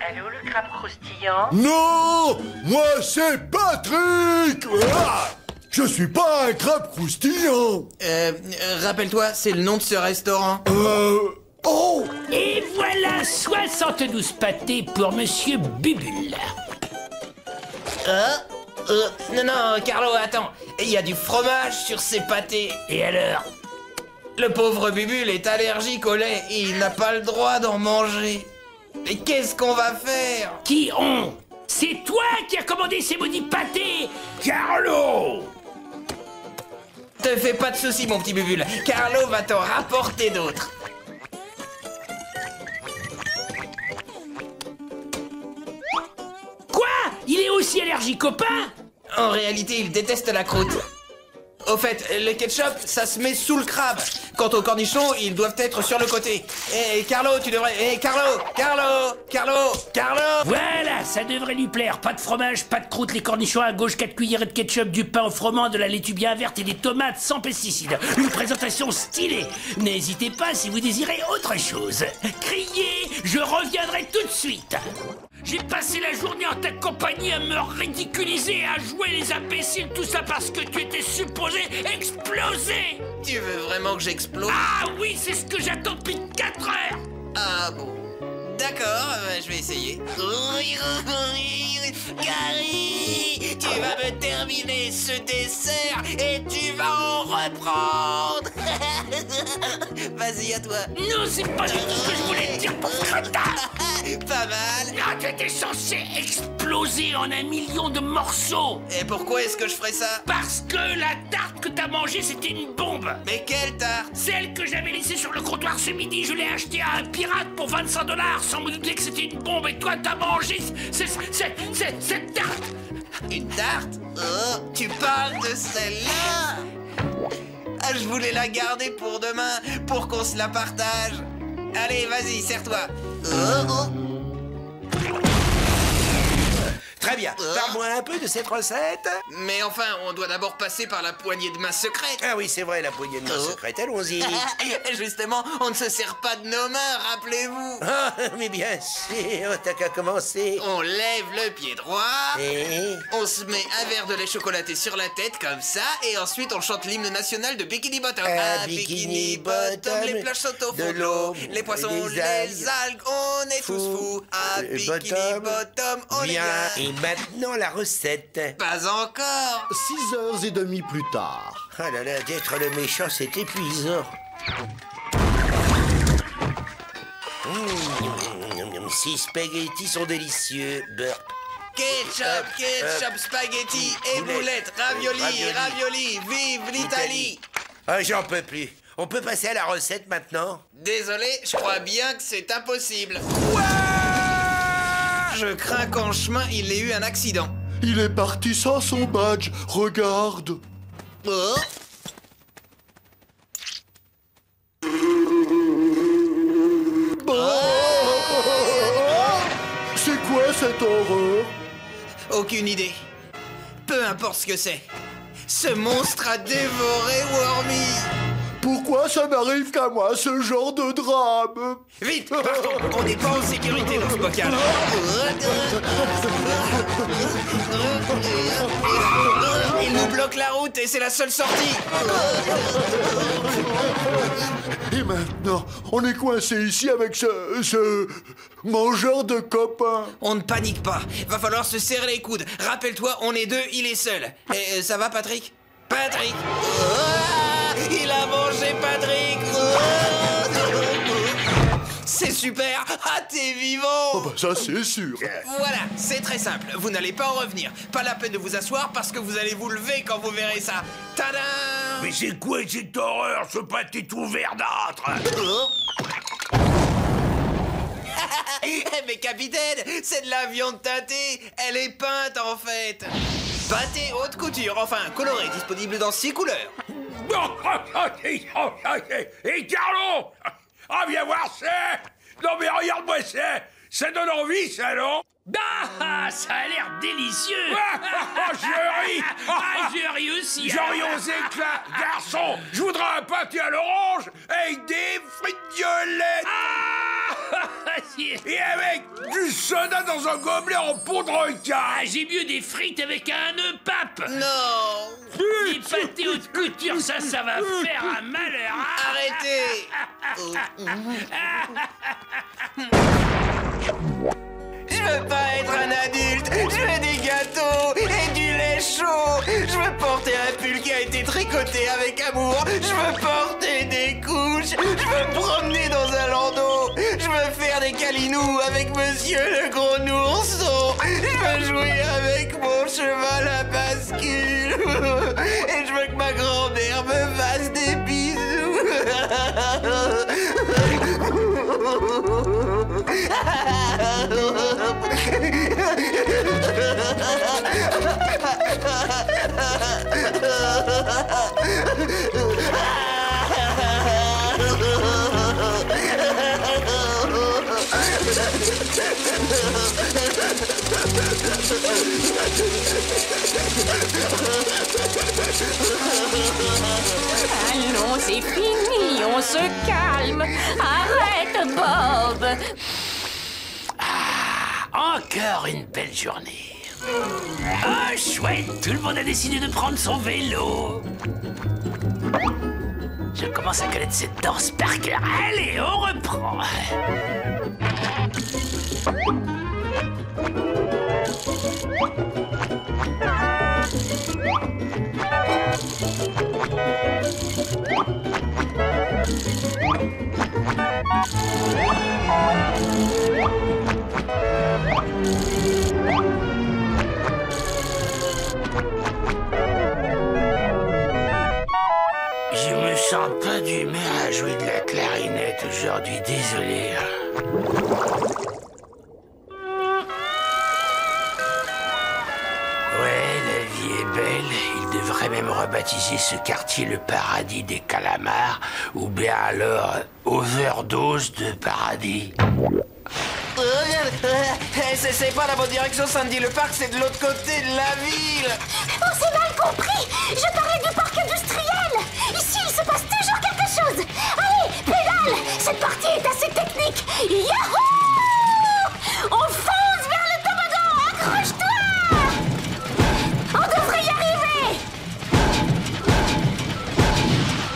Allô, le crabe croustillant? Non, moi, c'est Patrick. Ah, je suis pas un crabe croustillant. Rappelle-toi, c'est le nom de ce restaurant. Oh! Et voilà 72 pâtés pour Monsieur Bubule. Non, Carlo, attends. Il y a du fromage sur ces pâtés. Et alors? Le pauvre Bubule est allergique au lait et il n'a pas le droit d'en manger. Mais qu'est-ce qu'on va faire? Qui ont? C'est toi qui as commandé ces maudits pâtés, Carlo! Te fais pas de soucis, mon petit Bubule. Carlo va t'en rapporter d'autres. Quoi? Il est aussi allergique au pain? En réalité, il déteste la croûte. Au fait, le ketchup, ça se met sous le crabe. Quant aux cornichons, ils doivent être sur le côté. Eh, Carlo, tu devrais... Eh, Carlo! Voilà, ça devrait lui plaire. Pas de fromage, pas de croûte, les cornichons à gauche, 4 cuillerées de ketchup, du pain au froment, de la laitue bien verte et des tomates sans pesticides. Une présentation stylée. N'hésitez pas si vous désirez autre chose. Criez, je reviendrai tout de suite. J'ai passé la journée en ta compagnie à me ridiculiser, à jouer les imbéciles, tout ça parce que tu étais supposé exploser. Tu veux vraiment que j'explose? Ah oui, c'est ce que j'attends depuis 4 heures. Ah bon. D'accord, je vais essayer. Gary, tu vas me terminer ce dessert et tu vas en reprendre. Vas-y, à toi. Non, c'est pas du tout ce que je voulais dire, pauvre crétin. Pas mal. Non, tu étais censé exploser en 1 million de morceaux. Et pourquoi est-ce que je ferais ça? Parce que la tarte que t'as mangée, c'était une bombe. Mais quelle tarte? Celle que j'avais laissée sur le comptoir ce midi, je l'ai achetée à un pirate pour 25 $, sans me douter que c'était une bombe. Et toi, t'as mangé cette tarte. Une tarte? Oh, tu parles de celle-là? Ah, je voulais la garder pour demain, pour qu'on se la partage. Allez, vas-y, serre-toi. Très bien, parle-moi un peu de cette recette. Mais enfin, on doit d'abord passer par la poignée de main secrète. Ah oui, c'est vrai, la poignée de main secrète, allons-y. Justement, on ne se sert pas de nos mains, rappelez-vous. Ah, mais bien sûr, t'as qu'à commencer. On lève le pied droit, Et... on se met un verre de lait chocolaté sur la tête, comme ça, et ensuite on chante l'hymne national de Bikini Bottom. Ah, Bikini Bottom, les plages sont au de fond de l'eau, les poissons, les les algues, algues, on est tous fous. Ah, Bikini Bottom, on est bien. bien. Et maintenant, la recette. Pas encore. 6h30 plus tard. Ah là là, d'être le méchant, c'est épuisant. Ces spaghettis sont délicieux. Burp. Ketchup, spaghetti et boulettes, ravioli, vive l'Italie. Ah, j'en peux plus. On peut passer à la recette maintenant? Désolé, je crois bien que c'est impossible. Je crains qu'en chemin, il ait eu un accident. Il est parti sans son badge, regarde. Oh. C'est quoi cette horreur? Aucune idée. Peu importe ce que c'est. Ce monstre a dévoré Wormy. Pourquoi ça n'arrive qu'à moi, ce genre de drame? Vite, partons. On n'est pas en sécurité dans ce bocal. Il nous bloque la route et c'est la seule sortie. Et maintenant, on est coincé ici avec ce mangeur de copains. On ne panique pas. Va falloir se serrer les coudes. Rappelle-toi, on est deux, il est seul. Et ça va, Patrick? Patrick! Il a mangé Patrick! C'est super! Ah, t'es vivant! Oh bah ça c'est sûr! Voilà, c'est très simple. Vous n'allez pas en revenir. Pas la peine de vous asseoir parce que vous allez vous lever quand vous verrez ça. Tadam! Mais c'est quoi cette horreur, ce pâté tout verdâtre? Mais capitaine, c'est de la viande teintée. Elle est peinte en fait. Pâté haute couture, enfin coloré, disponible dans 6 couleurs. Et Carlo! Ah, viens voir ça! Non mais regarde-moi ça! Ça donne envie, ça, non? Ah, ça a l'air délicieux! Je ris! Je ris aussi! Je ris aux éclats! Garçon, je voudrais un pâté à l'orange avec des frites violettes! Et avec du soda dans un gobelet en peau de requin! Ah, j'ai mieux des frites avec un nœud pape! Non! Les pâtés haute couture, ça va faire un malheur! Arrêtez! Je veux pas être un adulte, je veux des gâteaux et du lait chaud. Je veux porter un pull qui a été tricoté avec amour. Je veux porter des couches, je veux me promener dans un landau. Je veux faire des câlinous avec monsieur le gros nourson. Je veux jouer avec mon cheval à bascule. Et je veux que ma grand-mère me fasse des bisous. Allons, c'est fini, on se calme. Arrête, Bob. Encore une belle journée. Ah, chouette, tout le monde a décidé de prendre son vélo. Je commence à connaître cette danse par cœur. Allez, on reprend. Je me sens pas d'humeur à jouer de la clarinette aujourd'hui, désolé. Ouais, la vie est belle. Il devrait même rebaptiser ce quartier le paradis des calamars, ou bien alors overdose de paradis. C'est pas la bonne direction, Sandy. Le parc, c'est de l'autre côté de la ville. On s'est mal compris. Je parlais du parc industriel. Ici, il se passe toujours quelque chose. Allez, pédale. Cette partie est assez technique. Yahoo! On fonce vers le toboggan. Accroche-toi. On devrait y arriver.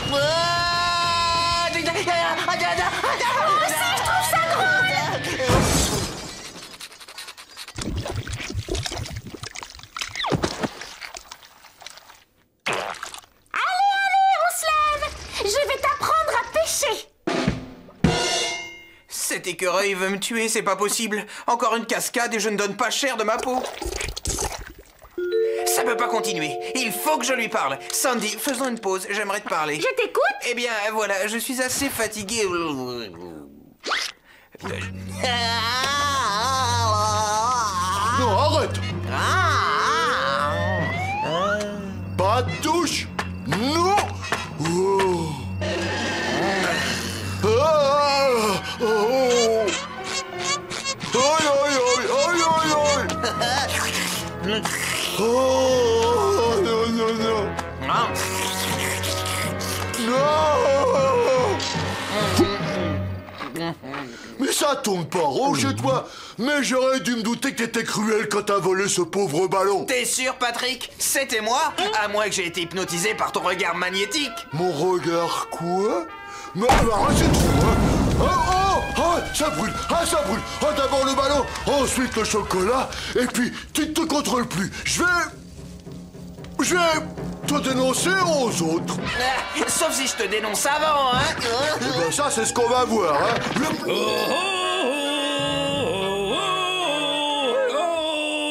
Moi aussi, je trouve ça drôle. Je vais t'apprendre à pêcher. Cet écureuil veut me tuer, c'est pas possible. Encore une cascade et je ne donne pas cher de ma peau. Ça peut pas continuer. Il faut que je lui parle. Sandy, faisons une pause, j'aimerais te parler. Je t'écoute. Eh bien, voilà, je suis assez fatigué. Non, arrête! Oh, non, non, non. Non. Mais ça tourne pas rond chez toi. Mais j'aurais dû me douter que t'étais cruel quand t'as volé ce pauvre ballon. T'es sûr, Patrick? C'était moi? À moins que j'ai été hypnotisé par ton regard magnétique. Mon regard quoi? Mais arrête, c'est trop, hein. Ça brûle, ça brûle. D'abord le ballon, ensuite le chocolat, et puis tu te contrôles plus. Je vais te dénoncer aux autres. Sauf si je te dénonce avant, hein. Eh ben ça, c'est ce qu'on va voir, hein.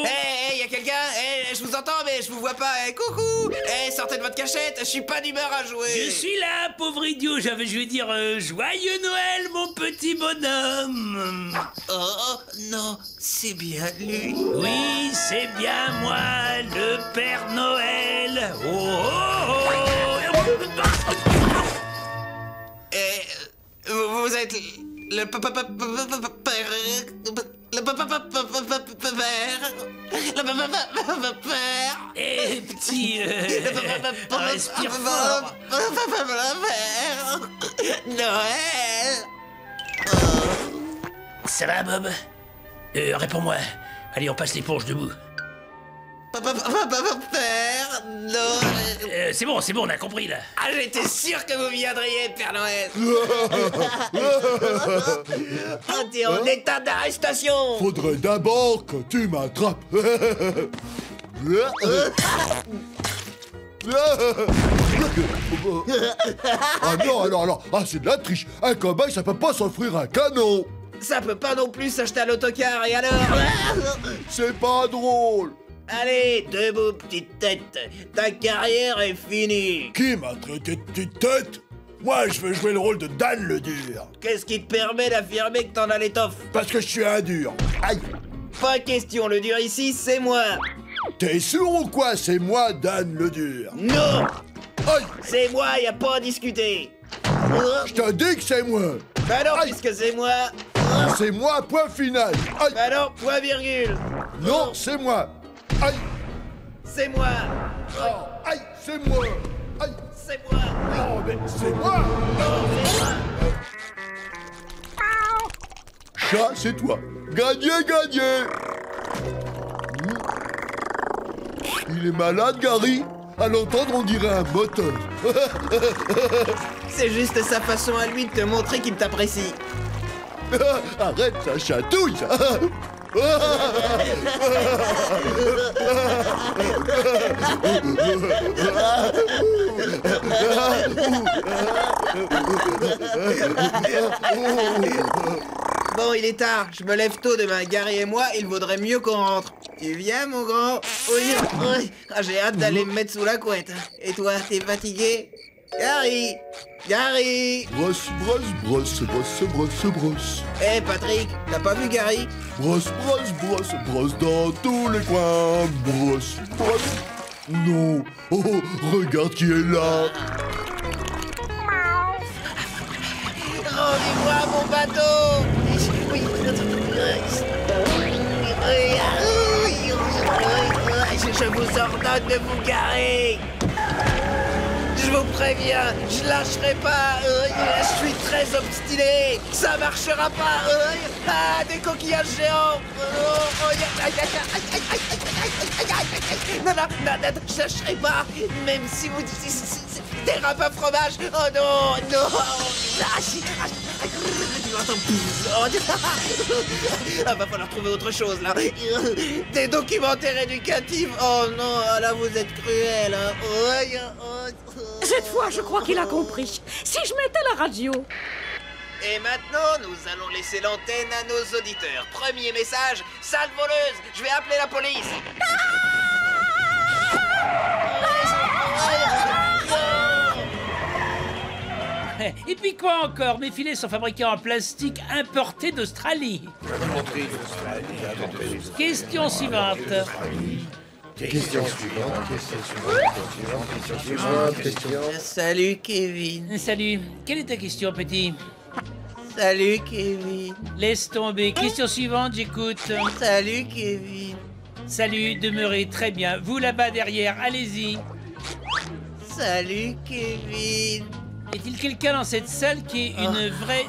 Hey, y a quelqu'un? Hey, je vous entends, mais je vous vois pas. Hey, coucou. Hey, sortez de votre cachette, je suis pas d'humeur à jouer. Je suis là, pauvre idiot. Je vais dire joyeux Noël, mon petit bonhomme. Oh, non, c'est bien lui. Oui, c'est bien moi, le Père Noël. Vous êtes le père. Eh, petit, respire fort. Noël. Ça va, Bob? Réponds-moi. Allez, on passe l'éponge debout. Père Noël. C'est bon, on a compris, là. Ah, j'étais sûr que vous viendriez, Père Noël. Oh, t'es en état d'arrestation. Faudrait d'abord que tu m'attrapes. Ah non, alors, c'est de la triche. Un cobaye, ça peut pas s'offrir un canon. Ça peut pas non plus s'acheter à l'autocar, et alors? C'est pas drôle. Allez, debout, petite tête. Ta carrière est finie. Qui m'a traité de petite tête? Moi, je veux jouer le rôle de Dan le dur. Qu'est-ce qui te permet d'affirmer que t'en as l'étoffe? Parce que je suis un dur. Aïe. Pas question, le dur ici, c'est moi. T'es sûr ou quoi? C'est moi, Dan le dur. Non. Aïe. C'est moi, y a pas à discuter. Je te dis que c'est moi. Bah non, puisque c'est moi. C'est moi, point final. Aïe. Bah non, point virgule. Non, c'est moi. Aïe. C'est moi. Aïe, c'est moi. Aïe. C'est moi. Non, mais c'est moi. Non, c'est moi. Chat, c'est toi. Gagné. Il est malade, Gary. À l'entendre, on dirait un moteur. C'est juste sa façon à lui de te montrer qu'il t'apprécie. Arrête, ça chatouille, ça. Bon, il est tard. Je me lève tôt demain. Gary et moi, il vaudrait mieux qu'on rentre. Tu viens, mon grand? Oui. Ah, j'ai hâte d'aller me mettre sous la couette. Et toi, t'es fatigué? Gary! Brosse. Eh, Patrick, t'as pas vu Gary? Brosse dans tous les coins. Brosse. Non. Oh, regarde qui est là. Rendez-moi mon bateau! Oui. Je vous ordonne de vous garer! Je vous préviens, je lâcherai pas. Je suis très obstiné. Ça marchera pas. Des coquillages géants. Non, je lâcherai pas. Même si vous des râpes à fromage. Oh non. Ah, va falloir trouver autre chose là. Des documentaires éducatifs. Oh non, là vous êtes cruel. Cette fois, je crois qu'il a compris. Si je mettais la radio. Et maintenant, nous allons laisser l'antenne à nos auditeurs. Premier message, sale voleuse, je vais appeler la police. Et puis quoi encore? Mes filets sont fabriqués en plastique importé d'Australie. Question suivante. Salut, Kevin. Salut. Quelle est ta question, petit? Salut, Kevin. Laisse tomber. Question suivante, j'écoute. Salut, Kevin. Salut, demeurez très bien. Vous là-bas derrière, allez-y. Salut, Kevin. Est-il quelqu'un dans cette salle qui est une vraie...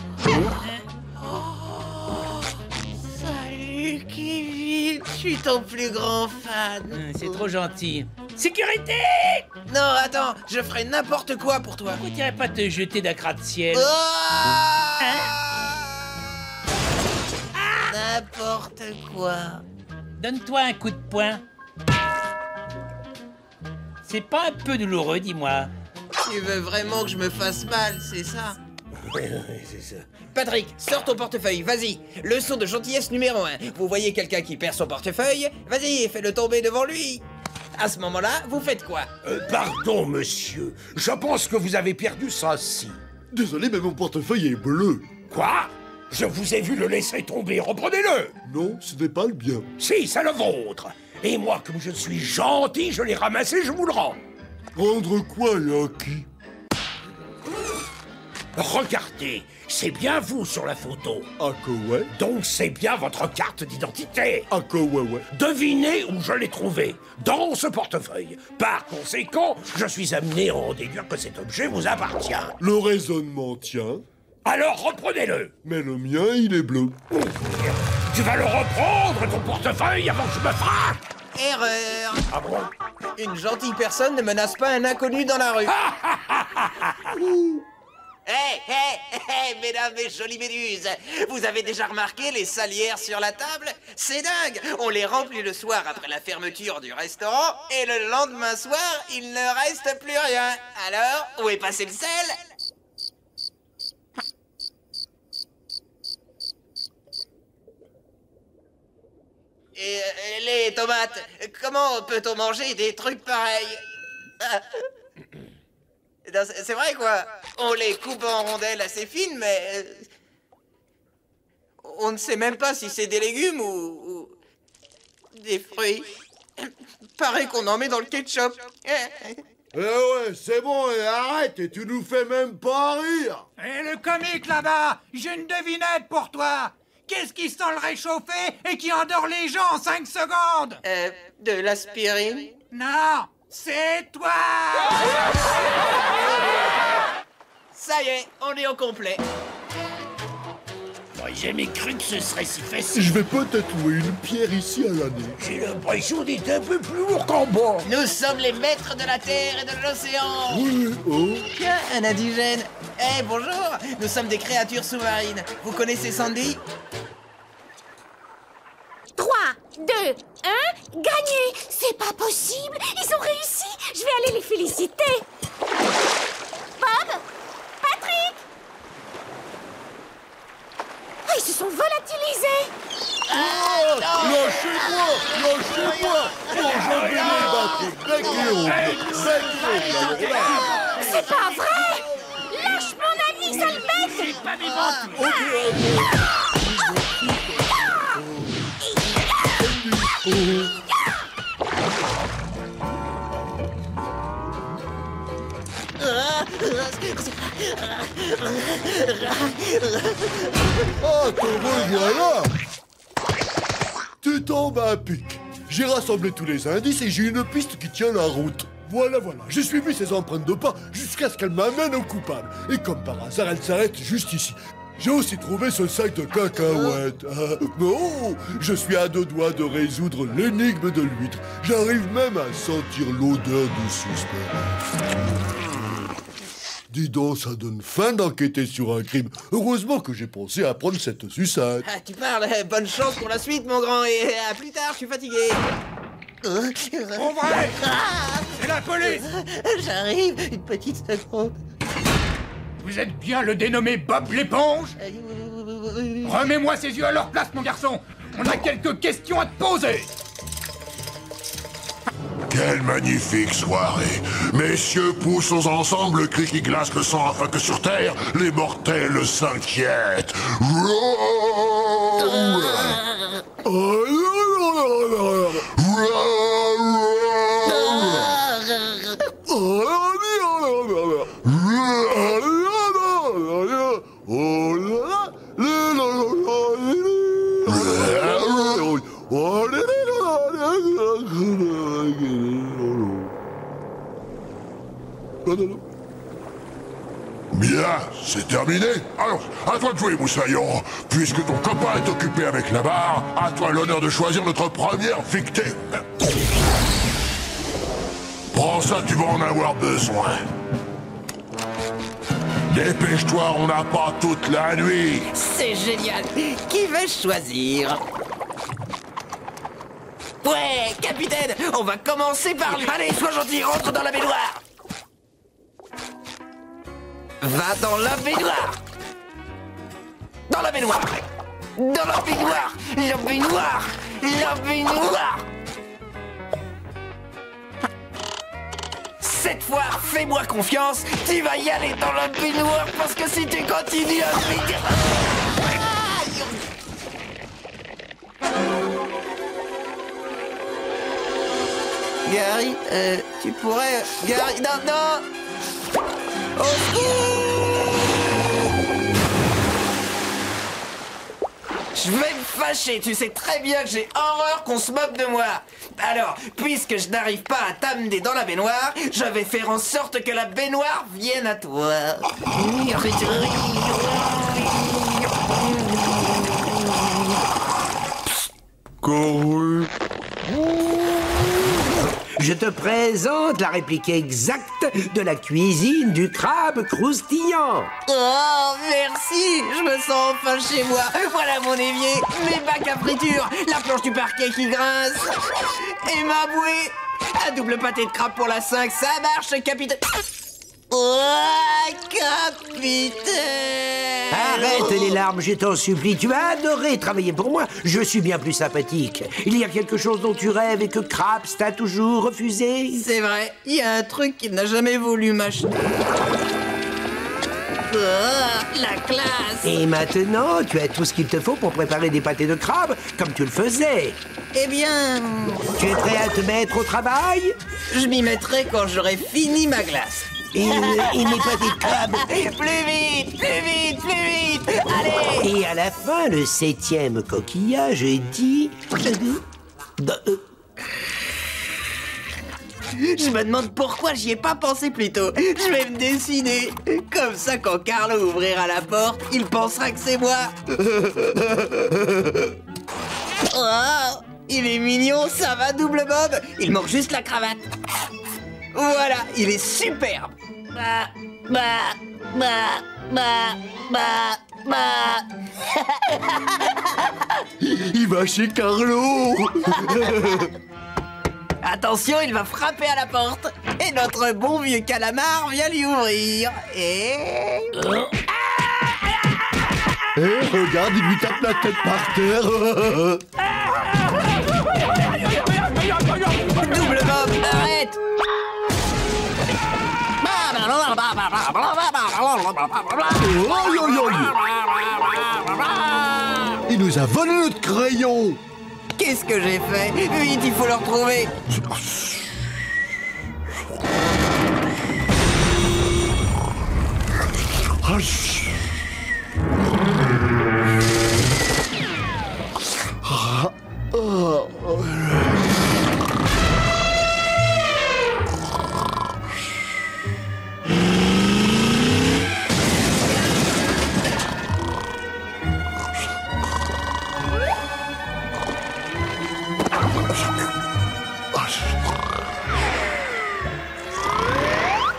Salut, Kevin. Je suis ton plus grand fan. C'est trop gentil. Sécurité! Non, attends, je ferai n'importe quoi pour toi. Pourquoi t'irais pas te jeter d'un gratte-ciel? N'importe quoi. Donne-toi un coup de poing. C'est pas un peu douloureux, dis-moi? Tu veux vraiment que je me fasse mal, c'est ça? Oui, c'est ça. Patrick, sors ton portefeuille, vas-y. Leçon de gentillesse numéro 1. Vous voyez quelqu'un qui perd son portefeuille? Vas-y, fais-le tomber devant lui. À ce moment-là, vous faites quoi? Pardon, monsieur. Je pense que vous avez perdu ça, si. Désolé, mais mon portefeuille est bleu. Quoi? Je vous ai vu le laisser tomber, reprenez-le! Non, ce n'est pas le bien. Si, c'est le vôtre. Et moi, comme je suis gentil, je l'ai ramassé, je vous le rends. Rendre quoi, Yaki? Regardez, c'est bien vous sur la photo. Ah que ouais? Donc c'est bien votre carte d'identité. Ah que ouais. Devinez où je l'ai trouvée. Dans ce portefeuille. Par conséquent, je suis amené à en déduire que cet objet vous appartient. Le raisonnement tient. Alors reprenez-le. Mais le mien, il est bleu. Tu vas le reprendre, ton portefeuille, avant que je me frappe. Erreur. Ah bon? Une gentille personne ne menace pas un inconnu dans la rue. Hé, mesdames et jolies méduses, vous avez déjà remarqué les salières sur la table? C'est dingue, on les remplit le soir après la fermeture du restaurant, et le lendemain soir, il ne reste plus rien. Alors, où est passé le sel? Et les tomates, comment peut-on manger des trucs pareils? C'est vrai, quoi. On les coupe en rondelles assez fines, mais... on ne sait même pas si c'est des légumes ou des fruits. Paraît qu'on en met dans le ketchup. Eh ouais, c'est bon, et arrête, et tu nous fais même pas rire. Et le comique là-bas, j'ai une devinette pour toi. Qu'est-ce qui sent le réchauffé et qui endort les gens en 5 secondes? De l'aspirine? Non, c'est toi. Ça y est, on est au complet. J'aurais jamais cru que ce serait si facile. Je vais peut-être louer une pierre ici à l'année. J'ai l'impression d'être un peu plus lourd qu'en bas. Nous sommes les maîtres de la terre et de l'océan. Oui, oh. Tiens, un indigène. Eh, bonjour. Nous sommes des créatures sous-marines. Vous connaissez Sandy? 3, 2, 1, gagné! C'est pas possible! Ils ont réussi! Je vais aller les féliciter! Bob? Patrick? Ah, ils se sont volatilisés! Lâchez-moi! Bon, je vais les battre! C'est pas vrai! Lâche mon ami, sale bête! C'est pas mes ventes! Ah, te revoilà! Tu tombes à pic. J'ai rassemblé tous les indices et j'ai une piste qui tient la route. Voilà, j'ai suivi ses empreintes de pas jusqu'à ce qu'elle m'amène au coupable. Et comme par hasard, elle s'arrête juste ici. J'ai aussi trouvé ce sac de cacahuètes. Non, je suis à 2 doigts de résoudre l'énigme de l'huître. J'arrive même à sentir l'odeur du suspect. Dis donc, ça donne faim d'enquêter sur un crime. Heureusement que j'ai pensé à prendre cette sucette. Ah, tu parles, bonne chance pour la suite, mon grand, et à plus tard, je suis fatigué. Bon vrai, c'est la police. J'arrive, une petite seconde. Vous êtes bien le dénommé Bob l'éponge? Remets-moi ses yeux à leur place, mon garçon. On a quelques questions à te poser. Quelle magnifique soirée! Messieurs, poussons ensemble le cri qui glace le sang afin que sur Terre, les mortels s'inquiètent. Bien, c'est terminé. Alors, à toi de jouer, Moussaillon. Puisque ton copain est occupé avec la barre, à toi l'honneur de choisir notre première victime. Prends ça, tu vas en avoir besoin. Dépêche-toi, on n'a pas toute la nuit. C'est génial. Qui vais-je choisir? Ouais, capitaine, on va commencer par lui. Allez, sois gentil, rentre dans la baignoire. Va dans la baignoire. Dans la baignoire. Dans la baignoire. La baignoire. La baignoire. Cette fois, fais-moi confiance, tu vas y aller dans la baignoire parce que si tu continues à me... Gary, tu pourrais... Gary, non, non. Au secours! Je vais me fâcher, tu sais très bien que j'ai horreur qu'on se moque de moi. Alors, puisque je n'arrive pas à t'amener dans la baignoire, je vais faire en sorte que la baignoire vienne à toi. Couru. Je te présente la réplique exacte de la cuisine du crabe croustillant. Oh, merci. Je me sens enfin chez moi. Voilà mon évier, mes bacs à friture, la planche du parquet qui grince et ma bouée. Un double pâté de crabe pour la 5, ça marche, capitaine. Oh, capitaine. Arrête les larmes, je t'en supplie. Tu as adoré travailler pour moi. Je suis bien plus sympathique. Il y a quelque chose dont tu rêves et que Krabs t'a toujours refusé. C'est vrai, il y a un truc qu'il n'a jamais voulu m'acheter. Oh, la classe. Et maintenant, tu as tout ce qu'il te faut pour préparer des pâtés de crabe, comme tu le faisais. Eh bien... Tu es prêt à te mettre au travail? Je m'y mettrai quand j'aurai fini ma glace. Et mes pâtés de crabe. Plus vite, plus vite, plus vite. Allez. Et à la fin, le 7e coquillage dit... Je me demande pourquoi j'y ai pas pensé plus tôt. Je vais me dessiner. Comme ça, quand Carlo ouvrira la porte, il pensera que c'est moi. Oh, il est mignon, ça va, double bob. Il manque juste la cravate. Voilà, il est superbe. Il va chez Carlo. Attention, il va frapper à la porte. Et notre bon vieux calamar vient lui ouvrir. Et... regarde, il lui tape la tête par terre. Double Bob, arrête. Il nous a volé notre crayon. Qu'est-ce que j'ai fait? Vite, il faut le retrouver.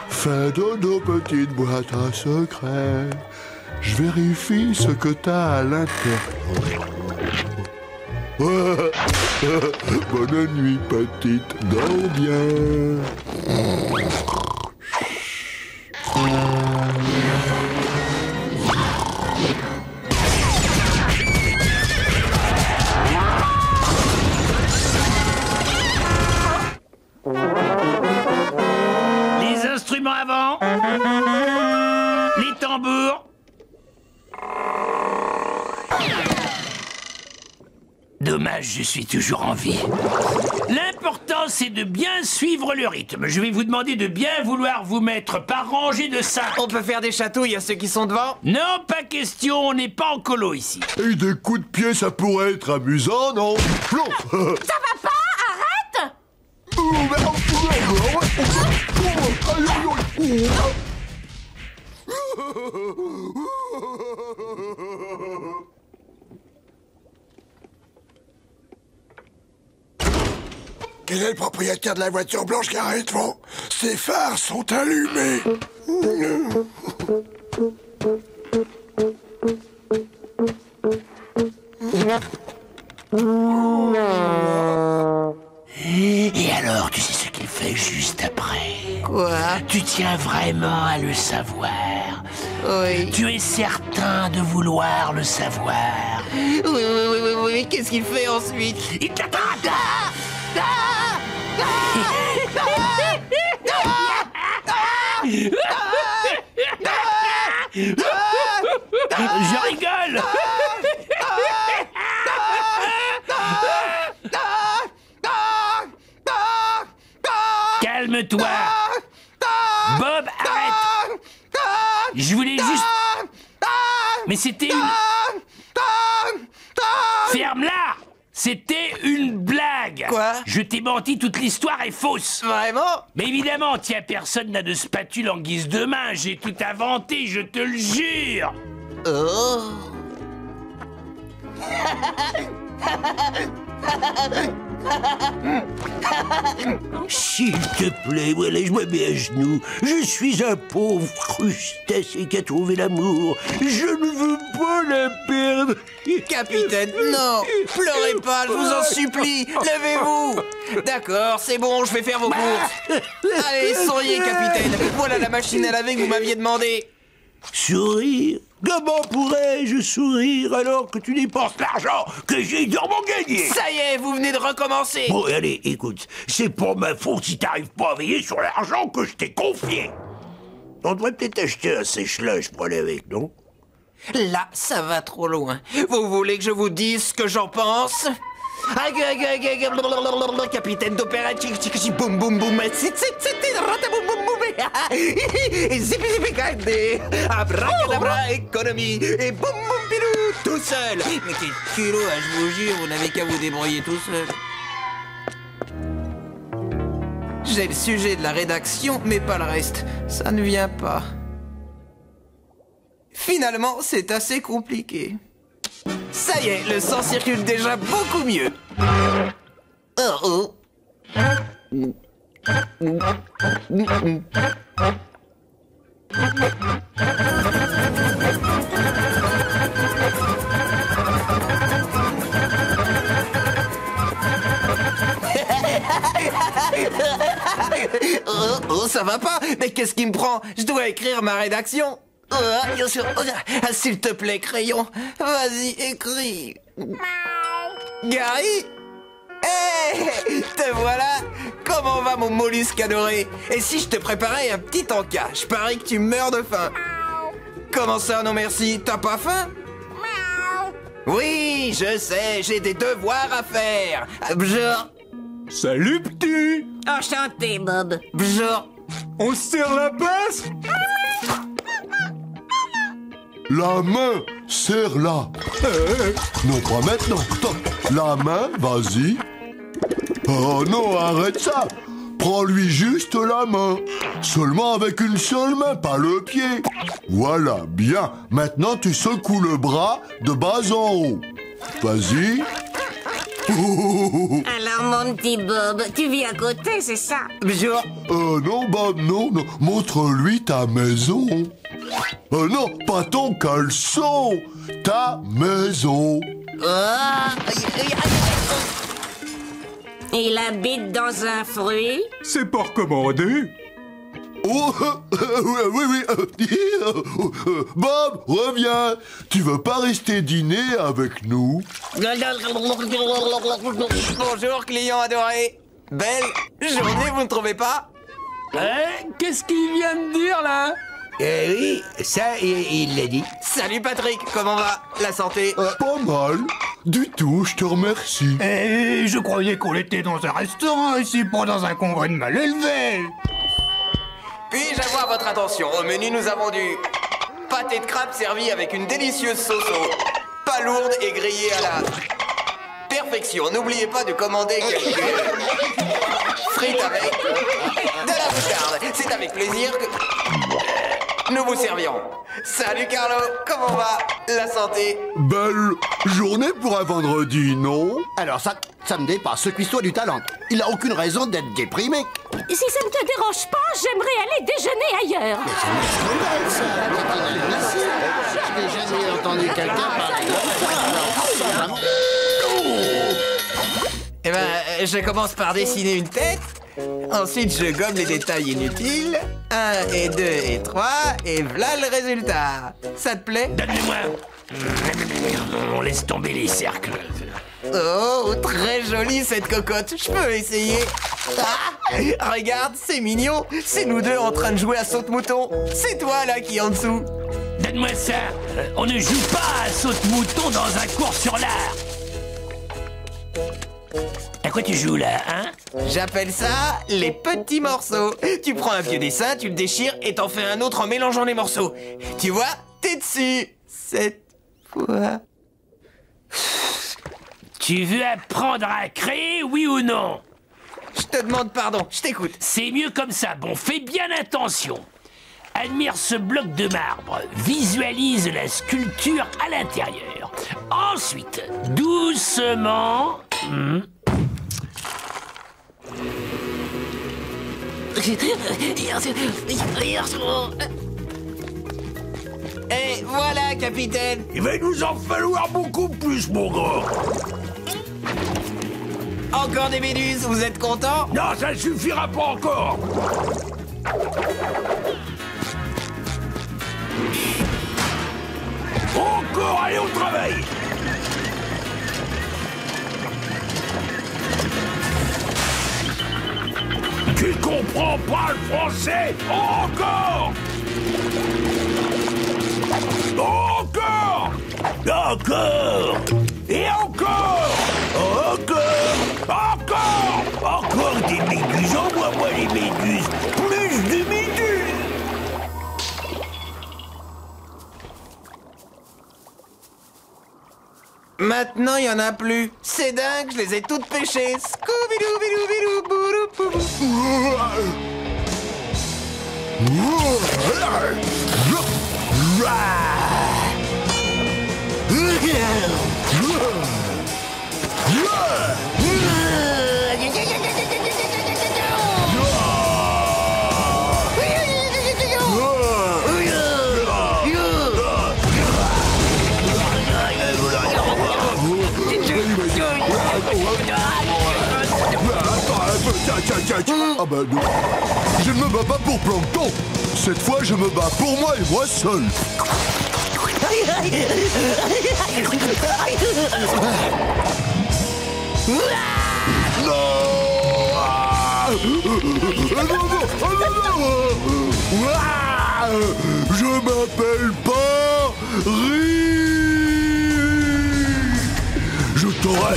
Fin de nos petites boîtes à secrets, je vérifie ce que t'as à l'intérieur. Bonne nuit, petite, dors bien. Avant, les tambours. Dommage, je suis toujours en vie. L'important, c'est de bien suivre le rythme. Je vais vous demander de bien vouloir vous mettre par rangée de 5. On peut faire des chatouilles à ceux qui sont devant? Non, pas question, on n'est pas en colo ici. Et des coups de pied, ça pourrait être amusant, non? Ça va pas? Arrête! Quel est le propriétaire de la voiture blanche qui arrive devant? Ses phares sont allumés. Et alors, tu sais ce qu'il fait juste après? Quoi? Tu tiens vraiment à le savoir? Oui. Tu es certain de vouloir le savoir? Oui, qu'est-ce qu'il fait ensuite? Il t'attrape! Je rigole! Calme-toi! Bob, arrête! Je voulais juste... Mais c'était une... Ferme-la! C'était une blague! Quoi? Je t'ai menti, toute l'histoire est fausse! Vraiment? Mais évidemment, tiens, personne n'a de spatule en guise de main, j'ai tout inventé, je te le jure! Oh. S'il te plaît, laisse-moi bien à genoux. Je suis un pauvre crustacé qui a trouvé l'amour. Je ne veux pas la perdre. Capitaine, non! Pleurez pas, je vous en supplie! Levez-vous! D'accord, c'est bon, je vais faire vos courses. Allez, souriez, capitaine. Voilà la machine à laver que vous m'aviez demandé. Sourire? Comment pourrais-je sourire alors que tu dépenses l'argent que j'ai durement gagné? Ça y est, vous venez de recommencer. Bon, allez, écoute, c'est pour ma faute si t'arrives pas à veiller sur l'argent que je t'ai confié. On devrait peut-être acheter un sèche-linge pour aller avec, non? Là, ça va trop loin. Vous voulez que je vous dise ce que j'en pense? Capitaine d'opérette, boum boum boum, boum boum boum, zipi zipi gardé, abracadabra, économie, et boum boum pilou, tout seul. Mais quel culot, je vous jure, vous n'avez qu'à vous débrouiller tout seul. J'ai le sujet de la rédaction, mais pas le reste. Ça ne vient pas. Finalement, c'est assez compliqué. Ça y est, le sang circule déjà beaucoup mieux. Oh oh. Oh, ça va pas? Mais qu'est-ce qui me prend? Je dois écrire ma rédaction. S'il te plaît, crayon, vas-y, écris. Gary? Hé, te voilà? Comment va mon mollusque adoré? Et si je te préparais un petit encas? Je parie que tu meurs de faim. Comment ça, non merci? T'as pas faim? Oui, je sais, j'ai des devoirs à faire. Bjor. Salut, petit. Enchanté, Bob. Bjor. On se serre la pince? La main, serre-la. Non, pas maintenant. Top. La main, vas-y. Oh non, arrête ça. Prends-lui juste la main. Seulement avec une seule main, pas le pied. Voilà, bien. Maintenant, tu secoues le bras de bas en haut. Vas-y. Alors, mon petit Bob, tu vis à côté, c'est ça? Bjor. Non, Bob, non. Montre-lui ta maison. Non, pas ton caleçon. Ta maison. Il habite dans un fruit? C'est pas recommandé. Oh, oui. Bob, reviens. Tu veux pas rester dîner avec nous? Bonjour, client adoré. Belle journée, vous ne trouvez pas? Qu'est-ce qu'il vient de dire, là? Oui, ça, il l'a dit. Salut Patrick, comment va la santé? Pas mal. Du tout, je te remercie. Je croyais qu'on était dans un restaurant ici, pas dans un convoi de mal élevés. Puis-je avoir votre attention? Au menu, nous avons du pâté de crabe servi avec une délicieuse sauce au pas lourde et grillée à la perfection. N'oubliez pas de commander quelques frites avec de la moutarde. C'est avec plaisir que nous vous servirons. Salut Carlo, comment va la santé? Belle journée pour un vendredi, non? Alors ça me dépasse. Ce cuistot a du talent. Il a aucune raison d'être déprimé. Si ça ne te dérange pas, j'aimerais aller déjeuner ailleurs. Mais c'est une scandale, ça. Je n'ai jamais entendu quelqu'un parler de ça. Eh ben, je commence par dessiner une tête. Ensuite, je gomme les détails inutiles. 1 et 2 et 3, et voilà le résultat. Ça te plaît? Donne-le-moi. On laisse tomber les cercles. Oh, très jolie cette cocotte. Je peux essayer. Ah, regarde, c'est mignon. C'est nous deux en train de jouer à saute-mouton. C'est toi là qui est en dessous. Donne-moi ça. On ne joue pas à saute-mouton dans un cours sur l'art. À quoi tu joues là, hein? J'appelle ça les petits morceaux. Tu prends un vieux dessin, tu le déchires et t'en fais un autre en mélangeant les morceaux. Tu vois, t'es dessus. Cette fois... Tu veux apprendre à créer, oui ou non? Je te demande pardon, je t'écoute. C'est mieux comme ça. Bon, fais bien attention. Admire ce bloc de marbre. Visualise la sculpture à l'intérieur. Ensuite, doucement... Et voilà, capitaine. Il va nous en falloir beaucoup plus, mon gars. Encore des méduses, vous êtes content? Non, ça suffira pas encore. Encore, allez au travail. Tu comprends pas le français? Encore! Encore! Encore! Et encore! Encore! Encore! Encore des méduses! Envoie-moi les méduses! Plus de méduses! Maintenant, il y en a plus. C'est dingue, je les ai toutes pêchées. Scooby-Doo-Bidoo-Bidoo-Bourou-Bourou. Ah bah non. Je ne me bats pas pour Plankton. Cette fois, je me bats pour moi et moi seul. Non! Je m'appelle pas Rick. Je t'aurai.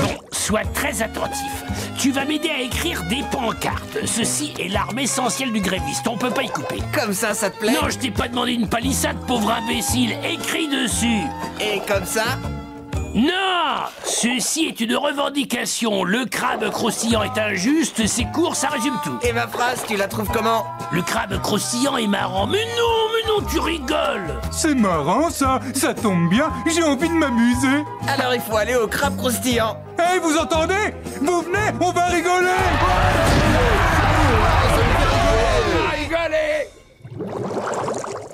Bon, sois très attentif. Tu vas m'aider à écrire des pancartes. Ceci est l'arme essentielle du gréviste. On peut pas y couper. Comme ça te plaît? Non, je t'ai pas demandé une palissade, pauvre imbécile. Écris dessus. Et comme ça? Non! Ceci est une revendication. Le crabe croustillant est injuste, c'est court, ça résume tout. Et ma phrase, tu la trouves comment? Le crabe croustillant est marrant. Mais non, tu rigoles! C'est marrant ça tombe bien, j'ai envie de m'amuser. Alors il faut aller au crabe croustillant. Hé, vous entendez? Vous venez, on va rigoler!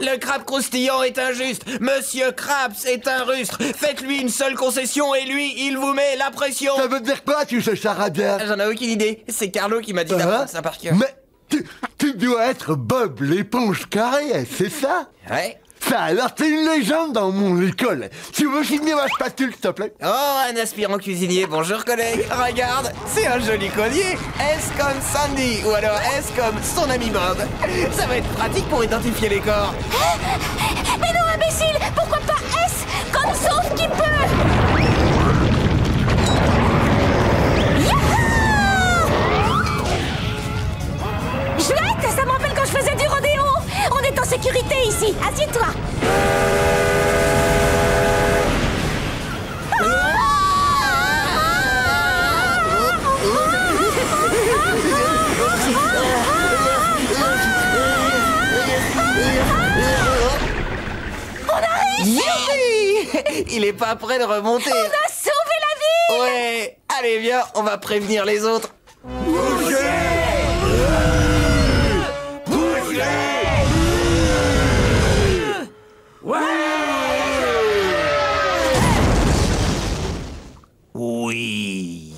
Le crabe croustillant est injuste. Monsieur Krabs est un rustre. Faites-lui une seule concession et lui, il vous met la pression. Ça veut dire quoi, tu sais charabia? J'en ai aucune idée. C'est Carlo qui m'a dit d'apprendre ça par cœur. Mais tu dois être Bob l'éponge carrée, c'est ça? Ouais. Ça alors, t'es une légende dans mon école. Tu veux signer ma spatule, s'il te plaît? Oh, un aspirant cuisinier. Bonjour, collègue. Regarde, c'est un joli collier. S comme Sandy, ou alors S comme son ami Bob. Ça va être pratique pour identifier les corps. Mais non, imbécile! Pourquoi pas S comme sauf qui peut? Chouette, ça me rappelle quand je faisais du rodéo. On est en sécurité ici, assieds-toi. il est pas prêt de remonter. On a sauvé la ville! Ouais. Allez, viens, on va prévenir les autres. Oui.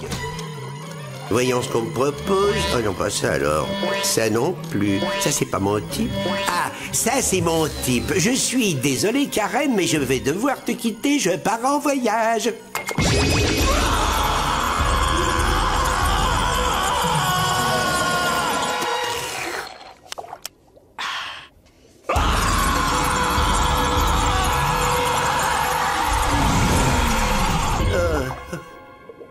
Voyons ce qu'on me propose. Oh non, pas ça alors. Ça non plus. Ça, c'est pas mon type. Ah, ça, c'est mon type. Je suis désolé, Karen, mais je vais devoir te quitter. Je pars en voyage.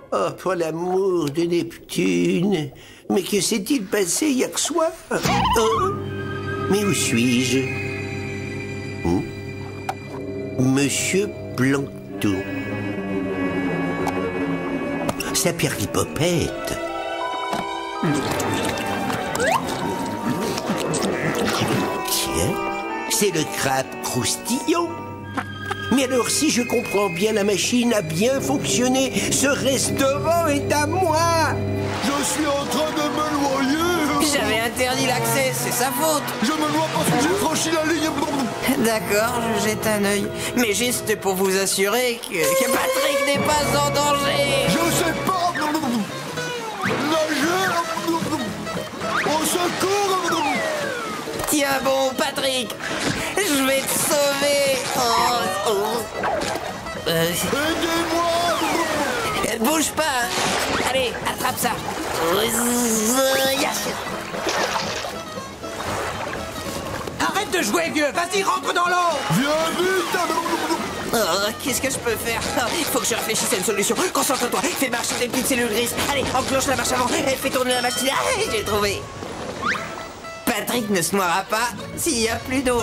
Oh, pour l'amour de Neptune. Mais que s'est-il passé hier soir? Oh. Mais où suis-je? Monsieur Plancton. Sa perlipopette. Tiens, c'est le crabe croustillant. Mais alors, si je comprends bien, la machine a bien fonctionné. Ce restaurant est à moi. Je suis en train de me noyer. J'avais interdit l'accès, c'est sa faute. Je me noie parce que j'ai franchi la ligne. D'accord, je jette un œil. Mais juste pour vous assurer que Patrick n'est pas en danger. Je sais pas nager. Au secours. Tiens bon, Patrick, je vais te sauver. Aidez-moi. Bouge pas. Allez, attrape ça. Arrête de jouer, vieux. Vas-y, rentre dans l'eau. Viens vite. Qu'est-ce que je peux faire? Il faut que je réfléchisse à une solution. Concentre-toi. Fais marcher des petites cellules grises. Allez, enclenche la marche avant. Fais tourner la machine. Ah, j'ai trouvé. Patrick ne se noiera pas s'il n'y a plus d'eau.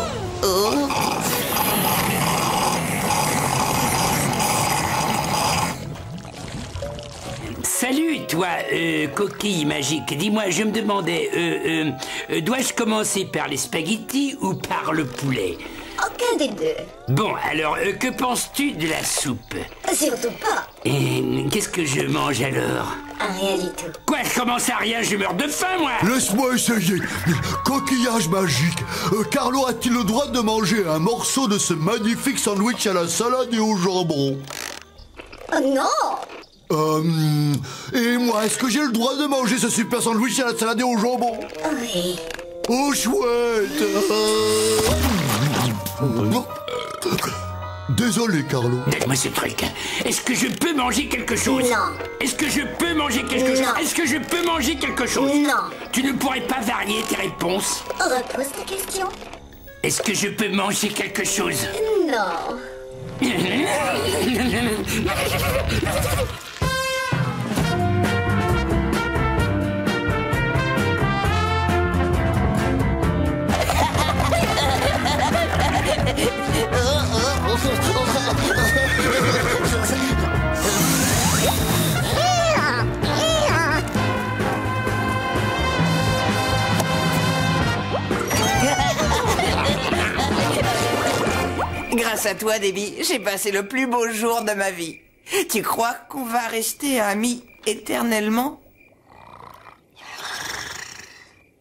Salut, toi, coquille magique. Dis-moi, je me demandais, dois-je commencer par les spaghettis ou par le poulet? Aucun des deux. Bon, alors, que penses-tu de la soupe? Surtout pas. Et qu'est-ce que je mange alors? Rien du tout. Quoi, je commence à rien, je meurs de faim, moi! Laisse-moi essayer. Coquillage magique. Carlo a-t-il le droit de manger un morceau de ce magnifique sandwich à la salade et au jambon? Oh non! Et moi, est-ce que j'ai le droit de manger ce super sandwich à la salade et au jambon? Oui. Oh, chouette! Désolé, Carlo. Donne-moi ce truc. Est-ce que je peux manger quelque chose? Non. Est-ce que je peux manger quelque chose? Est-ce que je peux manger quelque chose? Non. Tu ne pourrais pas varier tes réponses? Repose ta question. Est-ce que je peux manger quelque chose? Non. Grâce à toi, Debbie, j'ai passé le plus beau jour de ma vie. Tu crois qu'on va rester amis éternellement?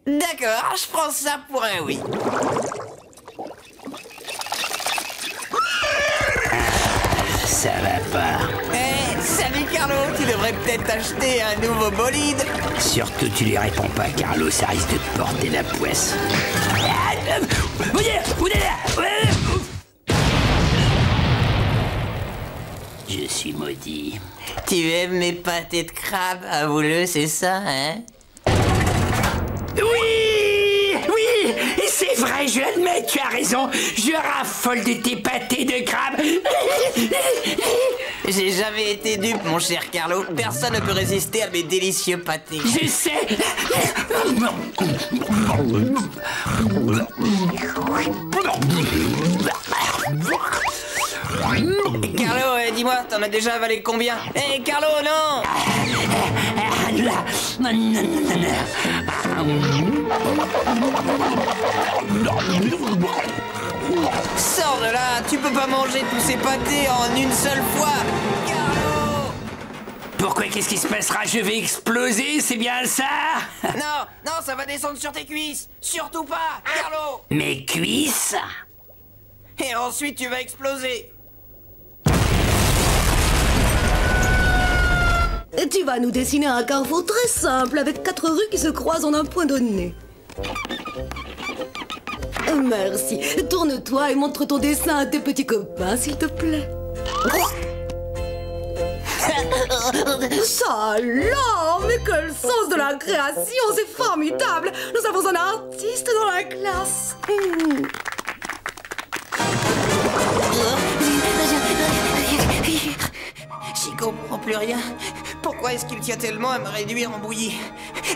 D'accord, je prends ça pour un oui. Ça va pas. Salut Carlo, tu devrais peut-être acheter un nouveau bolide. Surtout, tu lui réponds pas, Carlo, ça risque de te porter la poisse. Je suis maudit. Tu aimes mes pâtés de crabe, avoue-le, c'est ça, hein? Oui! Oui! C'est vrai, je l'admets, tu as raison. Je raffole de tes pâtés de crabe. J'ai jamais été dupe, mon cher Carlo. Personne ne peut résister à mes délicieux pâtés. Je sais. Carlo, dis-moi, t'en as déjà avalé combien? Carlo, non! Sors de là, tu peux pas manger tous ces pâtés en une seule fois. Carlo! Pourquoi? Qu'est-ce qui se passera? Je vais exploser, c'est bien ça? Non, non, ça va descendre sur tes cuisses. Surtout pas, Carlo! Mes cuisses? Et ensuite, tu vas exploser. Et tu vas nous dessiner un carrefour très simple avec 4 rues qui se croisent en un point donné. Merci. Tourne-toi et montre ton dessin à tes petits copains, s'il te plaît. Ça alors, mais quel sens de la création, c'est formidable. Nous avons un artiste dans la classe. J'y comprends plus rien. Pourquoi est-ce qu'il tient tellement à me réduire en bouillie?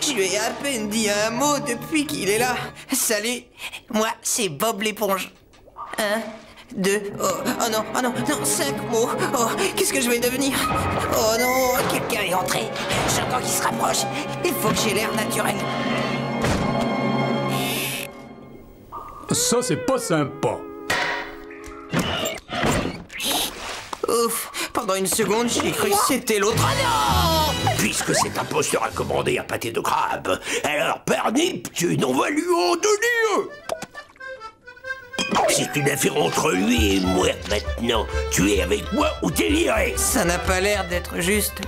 Je lui ai à peine dit un mot depuis qu'il est là. Salut, moi c'est Bob l'éponge. 1, 2, oh non, oh non, non, 5 mots. Oh, qu'est-ce que je vais devenir? Oh non, quelqu'un est entré. J'entends qu'il se rapproche. Il faut que j'ai l'air naturel. Ça, c'est pas sympa. Ouf, pendant une seconde, j'ai cru que c'était l'autre. Ah non! Puisque c'est un poste recommandé à pâté de crabe, alors par Neptune, on va lui en donner un. C'est une affaire entre lui et moi maintenant. Tu es avec moi ou t'es viré? Ça n'a pas l'air d'être juste.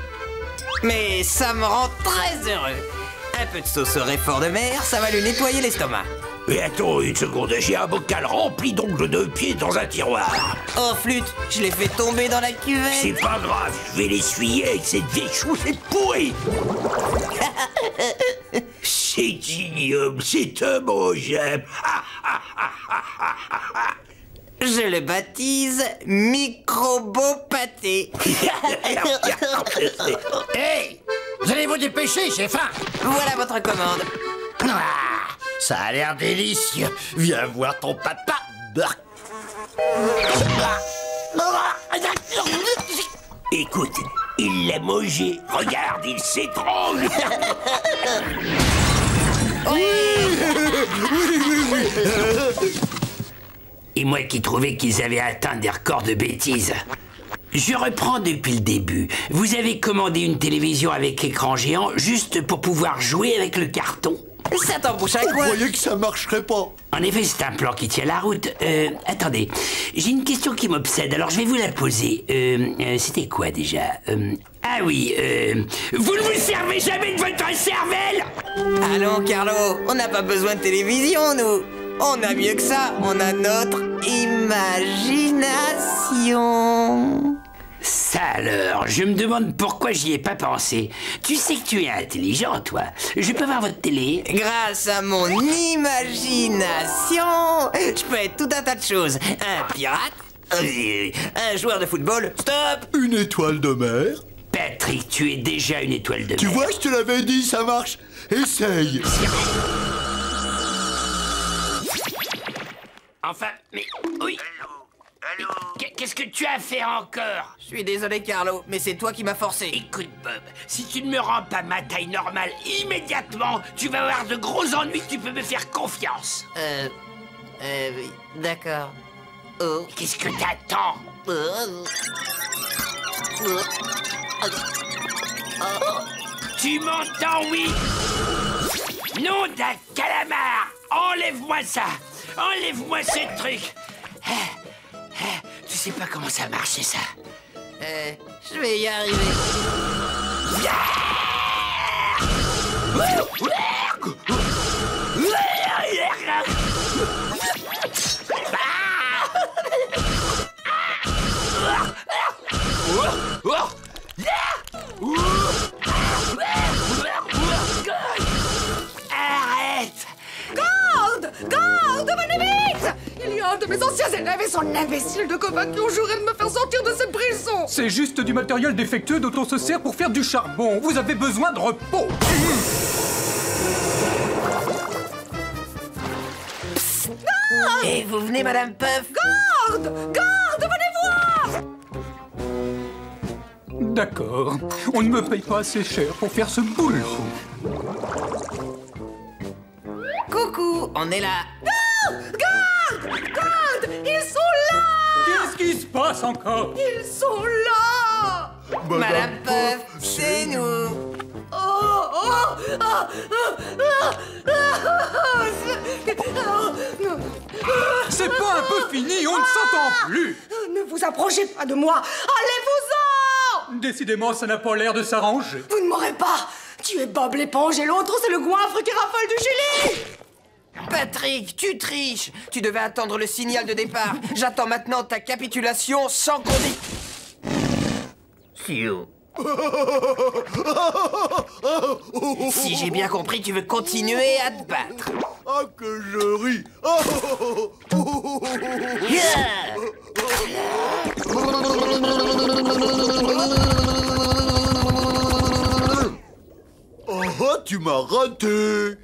Mais ça me rend très heureux. Un peu de sauce au réfort de mer, ça va lui nettoyer l'estomac. Mais attends une seconde, j'ai un bocal rempli d'ongles de pied dans un tiroir. Oh flûte, je l'ai fait tomber dans la cuvette. C'est pas grave, je vais l'essuyer avec cette vieille chaussette pourrie. C'est ignoble, c'est un mot j'aime. Je le baptise microbo-pâté. Hey! Vous allez vous dépêcher, j'ai faim! Voilà votre commande. Ah, ça a l'air délicieux. Viens voir ton papa. Écoute, il l'a mangé. Regarde, il s'étrangle. Oui. Et moi qui trouvais qu'ils avaient atteint des records de bêtises. Je reprends depuis le début. Vous avez commandé une télévision avec écran géant juste pour pouvoir jouer avec le carton. Ça t'embouche à On quoi? croyait que ça marcherait pas. En effet, c'est un plan qui tient la route. Attendez, j'ai une question qui m'obsède, alors je vais vous la poser. C'était quoi déjà? Ah oui, vous ne vous servez jamais de votre cervelle? Allons, Carlo, on n'a pas besoin de télévision, nous. On a mieux que ça, on a notre imagination. Ça alors, je me demande pourquoi j'y ai pas pensé. Tu sais que tu es intelligent, toi. Je peux voir votre télé? Grâce à mon imagination, je peux être tout un tas de choses. Un pirate, un joueur de football, stop! Une étoile de mer. Patrick, tu es déjà une étoile de mer. Tu vois, je te l'avais dit, ça marche. Essaye. Enfin, mais oui. Allô? Qu'est-ce que tu as fait encore? Je suis désolé, Carlo, mais c'est toi qui m'as forcé. Écoute, Bob, si tu ne me rends pas ma taille normale immédiatement, tu vas avoir de gros ennuis, tu peux me faire confiance. Oui, d'accord. Oh. Qu'est-ce que t'attends? Tu m'entends, oui? Nom d'un calamar! Enlève-moi ça! Enlève-moi ce truc! Tu sais pas comment ça marche, c'est ça? Je vais y arriver. Arrête! Garde! Garde! Venez vite! Il y a un de mes anciens élèves et son imbécile de copain qui ont juré de me faire sortir de cette prison! C'est juste du matériel défectueux dont on se sert pour faire du charbon. Vous avez besoin de repos. Et vous venez, Madame Puff? Garde! Garde! Venez voir! D'accord. On ne me paye pas assez cher pour faire ce boulot. Coucou, on est là. Garde! Garde! Garde! Ils sont là! Qu'est-ce qui se passe encore? Ils sont là! Madame Puff, c'est nous. C'est pas un peu fini, on ne s'entend plus. Ne vous approchez pas de moi. Allez-vous-en! Décidément, ça n'a pas l'air de s'arranger. Vous ne m'aurez pas. Tu es Bob l'éponge et l'autre, c'est le goinfre qui raffole du Julie. Patrick, tu triches. Tu devais attendre le signal de départ. J'attends maintenant ta capitulation sans condition. Si j'ai bien compris, tu veux continuer à te battre. Ah, que je ris. Oh, tu m'as raté.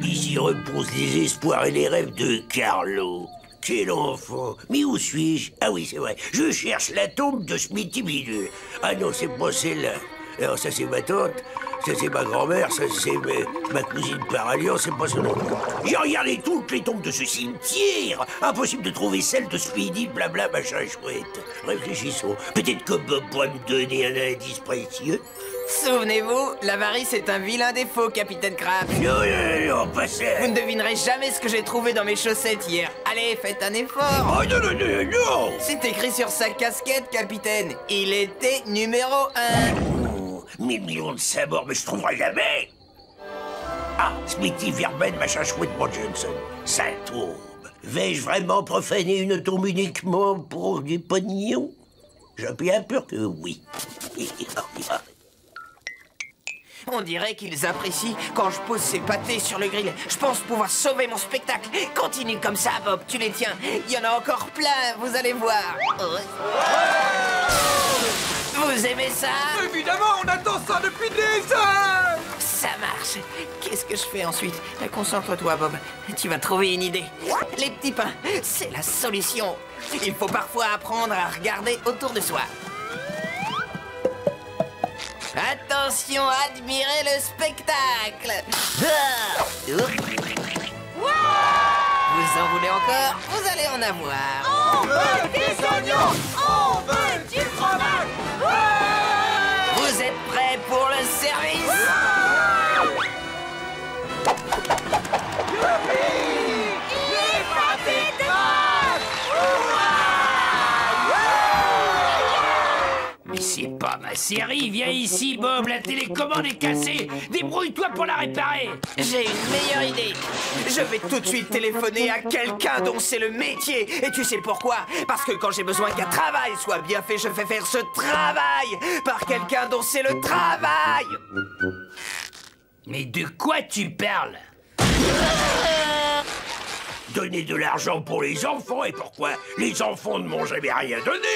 Ici reposent les espoirs et les rêves de Carlo. Quel enfant! Mais où suis-je? Ah oui, c'est vrai. Je cherche la tombe de Smithy Bidule. Ah non, c'est pas celle-là. Alors ça, c'est ma tante. Ça, c'est ma grand-mère. Ça, c'est ma cousine par alliance. C'est pas son nom. J'ai regardé toutes les tombes de ce cimetière. Impossible de trouver celle de Speedy, blabla, machin chouette. Réfléchissons. Peut-être que Bob pourrait me donner un indice précieux. Souvenez-vous, l'avarice est un vilain défaut, Capitaine Crabbe. Non, pas ça. Vous ne devinerez jamais ce que j'ai trouvé dans mes chaussettes hier. Allez, faites un effort. Oh non. C'est écrit sur sa casquette, Capitaine. Il était numéro 1. 1000 millions de sabords, mais je trouverai jamais. Ah, Smithy, Verben, machin chouette, Bob Johnson. Ça tombe. Vais-je vraiment profaner une tombe uniquement pour du pognon? J'ai bien peur que oui. On dirait qu'ils apprécient quand je pose ces pâtés sur le grill. Je pense pouvoir sauver mon spectacle. Continue comme ça, Bob, tu les tiens. Il y en a encore plein, vous allez voir. Vous aimez ça? Évidemment, on attend ça depuis des heures. Ça marche. Qu'est-ce que je fais ensuite? Concentre-toi, Bob. Tu vas trouver une idée. Les petits pains, c'est la solution. Il faut parfois apprendre à regarder autour de soi. Attention, admirez le spectacle. Vous en voulez encore? Vous allez en avoir. On veut des oignons. On veut du fromage. Vous êtes prêts pour le service? Les pâtés de Bob. Mais c'est pas ma série, viens ici, Bob, la télécommande est cassée. Débrouille-toi pour la réparer. J'ai une meilleure idée. Je vais tout de suite téléphoner à quelqu'un dont c'est le métier. Et tu sais pourquoi? Parce que quand j'ai besoin qu'un travail soit bien fait, je fais faire ce travail par quelqu'un dont c'est le travail. Mais de quoi tu parles? Donner de l'argent pour les enfants, et pourquoi les enfants ne m'ont jamais rien donné?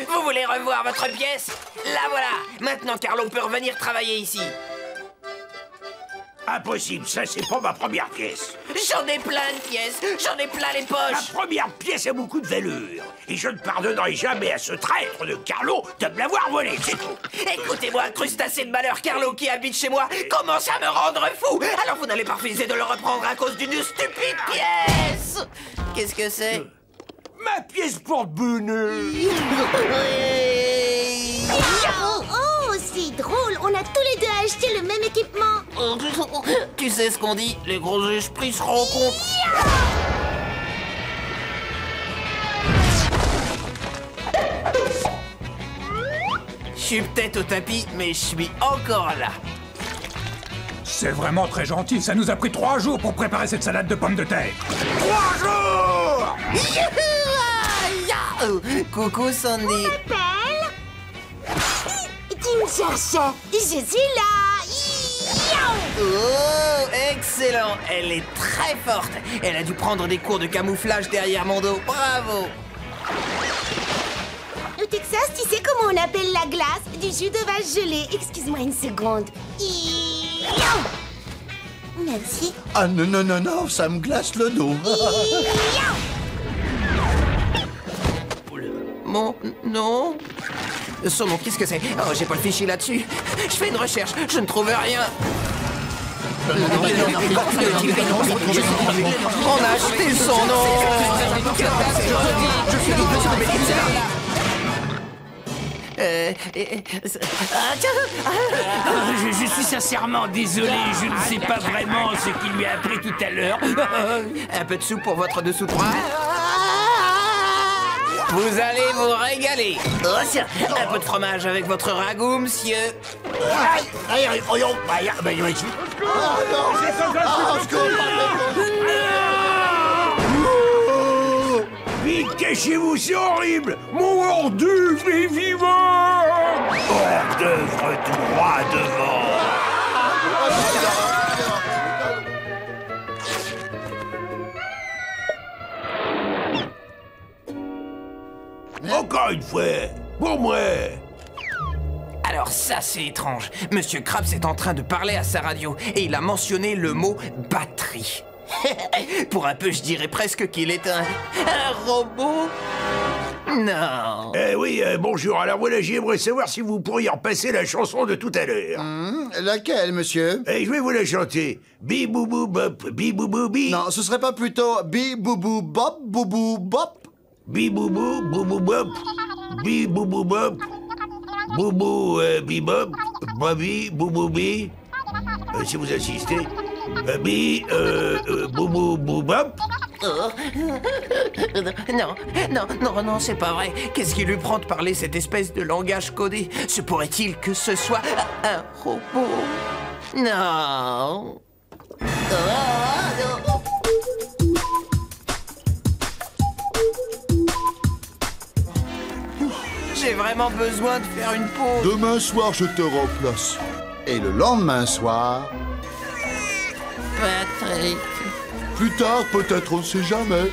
Vous voulez revoir votre pièce? La voilà. Maintenant, Carlo peut revenir travailler ici. Impossible, ça c'est pas ma première pièce. J'en ai plein de pièces, j'en ai plein les poches. Ma première pièce a beaucoup de valeur. Et je ne pardonnerai jamais à ce traître de Carlo de me l'avoir volé, c'est tout. Écoutez-moi, crustacé de malheur, Carlo qui habite chez moi commence à me rendre fou. Alors vous n'allez pas refuser de le reprendre à cause d'une stupide pièce. Qu'est-ce que c'est? Ma pièce porte-bonheur. Oh, c'est drôle, on a tous les deux acheté le même équipement. Tu sais ce qu'on dit, les gros esprits se rencontrent. Je suis peut-être au tapis, mais je suis encore là. C'est vraiment très gentil, ça nous a pris 3 jours pour préparer cette salade de pommes de terre. 3 jours! Coucou Sandy. Tu me cherchais, je suis là. Oh, excellent. Elle est très forte. Elle a dû prendre des cours de camouflage derrière mon dos. Bravo. Au Texas, tu sais comment on appelle la glace? Du jus de vache gelé. Excuse-moi une seconde. Merci. Ah non, non, non, non, ça me glace le dos. Mon nom? Son nom, qu'est-ce que c'est? Oh, j'ai pas le fichier là-dessus. Je fais une recherche, je ne trouve rien. On a acheté son nom. Je suis sincèrement désolé, je ne sais pas vraiment ce qu'il lui a appris tout à l'heure. Un peu de soupe pour votre dessous trois. Vous allez vous régaler. Oh, tiens, un peu de fromage avec votre ragoût, monsieur. Vite, cachez-vous, c'est horrible! Mon hors-d'œuvre est vivant! Hors-d'œuvre tout droit devant! Encore une fois, pour moi! Alors ça, c'est étrange. Monsieur Krabs est en train de parler à sa radio et il a mentionné le mot batterie. Pour un peu, je dirais presque qu'il est un robot. Non. Oui, bonjour. Alors voilà, j'aimerais savoir si vous pourriez repasser la chanson de tout à l'heure. Laquelle, monsieur? Je vais vous la chanter. Bi boubou bop, bi boubou bi. Non, ce serait pas plutôt bi boubou bop, boubou bop? Bi boubou, boubou bop, bi boubou bop, boubou bi bop, babi, boubou bi. Si vous insistez. Bi, boubou boubop. Oh. Non, c'est pas vrai. Qu'est-ce qui lui prend de parler cette espèce de langage codé? Se pourrait-il que ce soit un robot? Non. J'ai vraiment besoin de faire une pause. Demain soir, je te remplace. Et le lendemain soir... Patrick. Plus tard, peut-être, on ne sait jamais.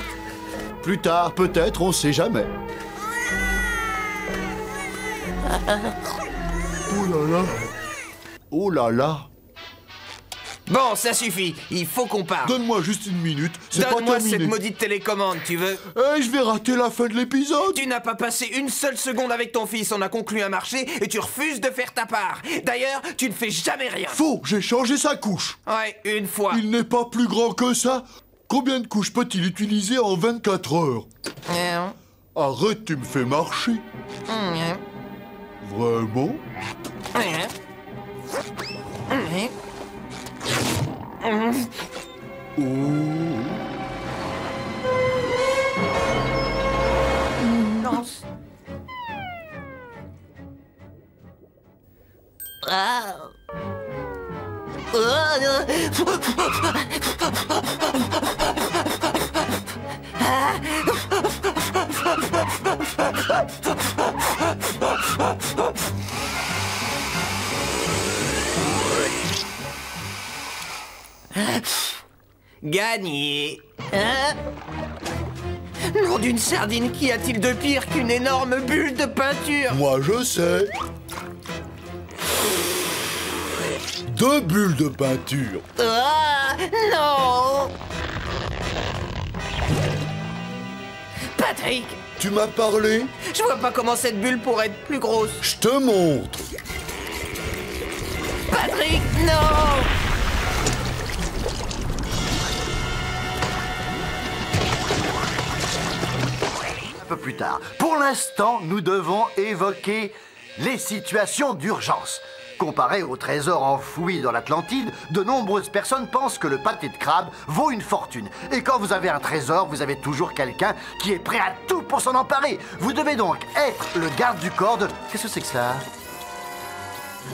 Plus tard, peut-être, on ne sait jamais. Oh là là. Oh là là. Bon, ça suffit. Il faut qu'on parle. Donne-moi juste une minute. C'est pas Donne-moi terminé. cette maudite télécommande, tu veux? Je vais rater la fin de l'épisode. Tu n'as pas passé une seule seconde avec ton fils. On a conclu un marché et tu refuses de faire ta part. D'ailleurs, tu ne fais jamais rien. Faux, j'ai changé sa couche. Ouais, une fois. Il n'est pas plus grand que ça. Combien de couches peut-il utiliser en 24 heures? Arrête, tu me fais marcher. Vraiment? Oh. Non. Ah. Gagné. Hein? Nom d'une sardine, qu'y a-t-il de pire qu'une énorme bulle de peinture? Moi, je sais. 2 bulles de peinture. Ah, non! Patrick! Tu m'as parlé? Je vois pas comment cette bulle pourrait être plus grosse. Je te montre. Patrick, non! Un peu plus tard. Pour l'instant, nous devons évoquer les situations d'urgence. Comparé au trésor enfoui dans l'Atlantide, de nombreuses personnes pensent que le pâté de crabe vaut une fortune. Et quand vous avez un trésor, vous avez toujours quelqu'un qui est prêt à tout pour s'en emparer. Vous devez donc être le garde du corps de... Qu'est-ce que c'est que ça?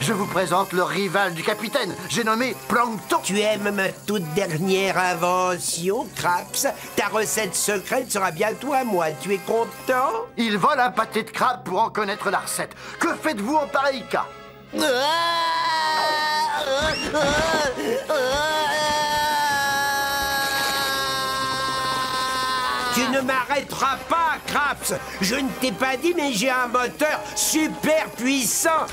Je vous présente le rival du capitaine. J'ai nommé Plankton. Tu aimes ma toute dernière invention, Krabs? Ta recette secrète sera bientôt à moi. Tu es content? Il vole un pâté de crabe pour en connaître la recette. Que faites-vous en pareil cas? Tu ne m'arrêteras pas, Craps. Je ne t'ai pas dit, mais j'ai un moteur super puissant.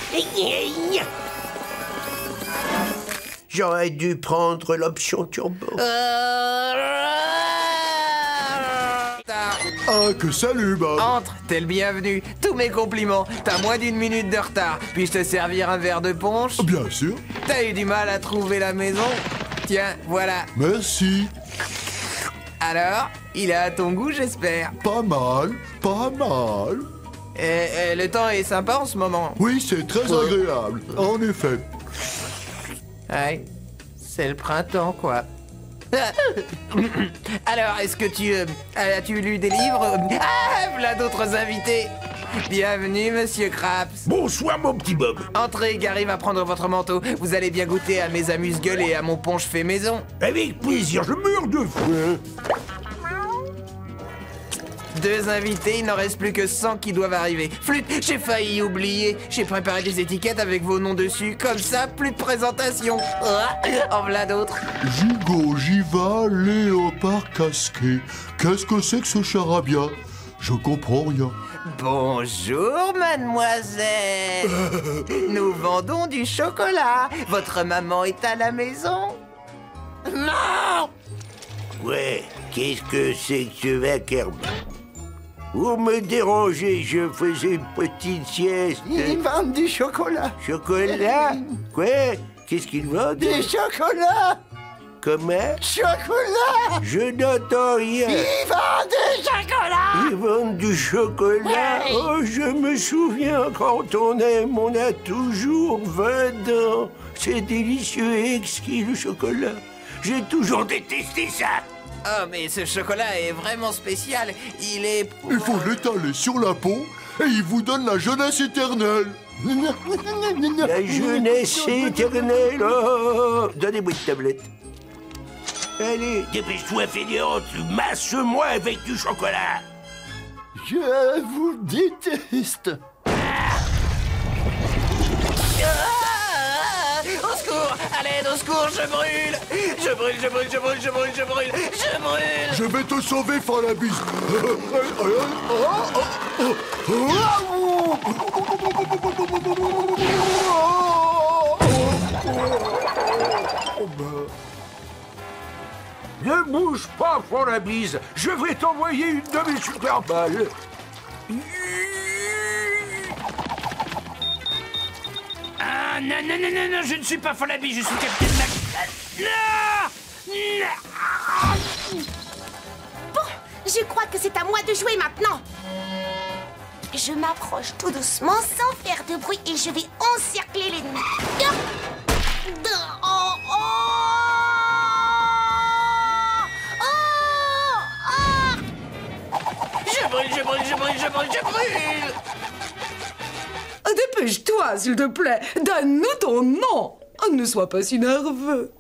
J'aurais dû prendre l'option turbo. Ah, que salut, Bob. Entre, t'es le bienvenu. Tous mes compliments. T'as moins d'1 minute de retard. Puis-je te servir un verre de punch? Bien sûr. T'as eu du mal à trouver la maison? Tiens, voilà. Merci. Alors, il est à ton goût, j'espère. Pas mal, pas mal. Le temps est sympa en ce moment. Oui, c'est très agréable, en effet. Ouais, c'est le printemps, quoi. Alors, est-ce que as-tu lu des livres? Ah, voilà d'autres invités. Bienvenue, monsieur Craps. Bonsoir, mon petit Bob. Entrez, Gary va prendre votre manteau. Vous allez bien goûter à mes amuse-gueules et à mon punch fait maison. Avec plaisir, je meurs de faim. 2 invités, il n'en reste plus que 100 qui doivent arriver. Flûte, j'ai failli oublier. J'ai préparé des étiquettes avec vos noms dessus. Comme ça, plus de présentation. En voilà d'autres. Gigot, Giva, léopard casqué. Qu'est-ce que c'est que ce charabia? Je comprends rien. Bonjour, mademoiselle. Nous vendons du chocolat. Votre maman est à la maison? Non! Ouais, qu'est-ce que c'est que ce vacarme? Vous me dérangez, je faisais une petite sieste. Ils vendent du chocolat. Chocolat? Quoi? Qu'est-ce qu'ils vendent? Du chocolat. Comment? Chocolat. Je n'entends rien. Ils vendent du chocolat. Ils vendent du chocolat? Oui. Oh, je me souviens, quand on aime, on a toujours 20 ans. C'est délicieux et exquis, le chocolat. J'ai toujours détesté ça. Oh, mais ce chocolat est vraiment spécial. Il est... Il faut l'étaler sur la peau et il vous donne la jeunesse éternelle. La jeunesse éternelle. Oh, donnez-moi une tablette. Allez, dépêche-toi, fainéante. Masse-moi avec du chocolat. Je vous déteste. Au secours! À l'aide, au secours, je brûle! Je brûle, je brûle, je brûle, je brûle, je brûle, je brûle! Je vais te sauver, Falabis. Ne bouge pas, Falabise. Je vais t'envoyer une de mes super balles. Ah, non, non, non, non, non, je ne suis pas Falabi, je suis Capitaine Mac... Non! Bon, je crois que c'est à moi de jouer maintenant. Je m'approche tout doucement, sans faire de bruit, et je vais encercler l'ennemi. Je brûle, je brûle, je brûle, je brûle, je brûle! Dépêche-toi, s'il te plaît. Donne-nous ton nom. Ne sois pas si nerveux.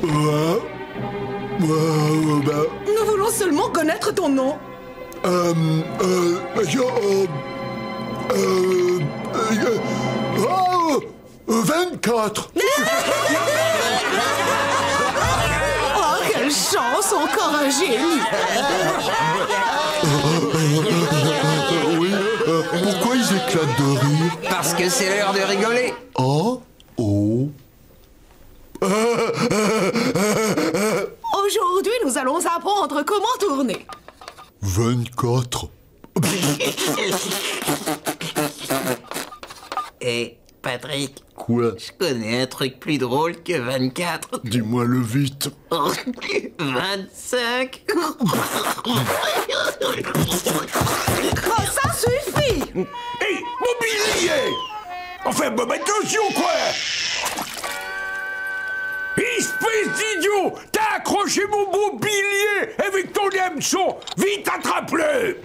Nous voulons seulement connaître ton nom. 24. Oh, quelle chance, encore un génie. Oui, pourquoi ils éclatent de rire? Parce que c'est l'heure de rigoler. Oh, oh. Aujourd'hui, nous allons apprendre comment tourner. 24. Hé, Patrick. Quoi? Je connais un truc plus drôle que 24. Dis-moi-le vite. 25. Oh, ça suffit. Hé, mon billet! Enfin, Bob, attention, quoi! Espèce d'idiot! T'as accroché mon beau billet avec ton hameçon! Vite, attrape-le!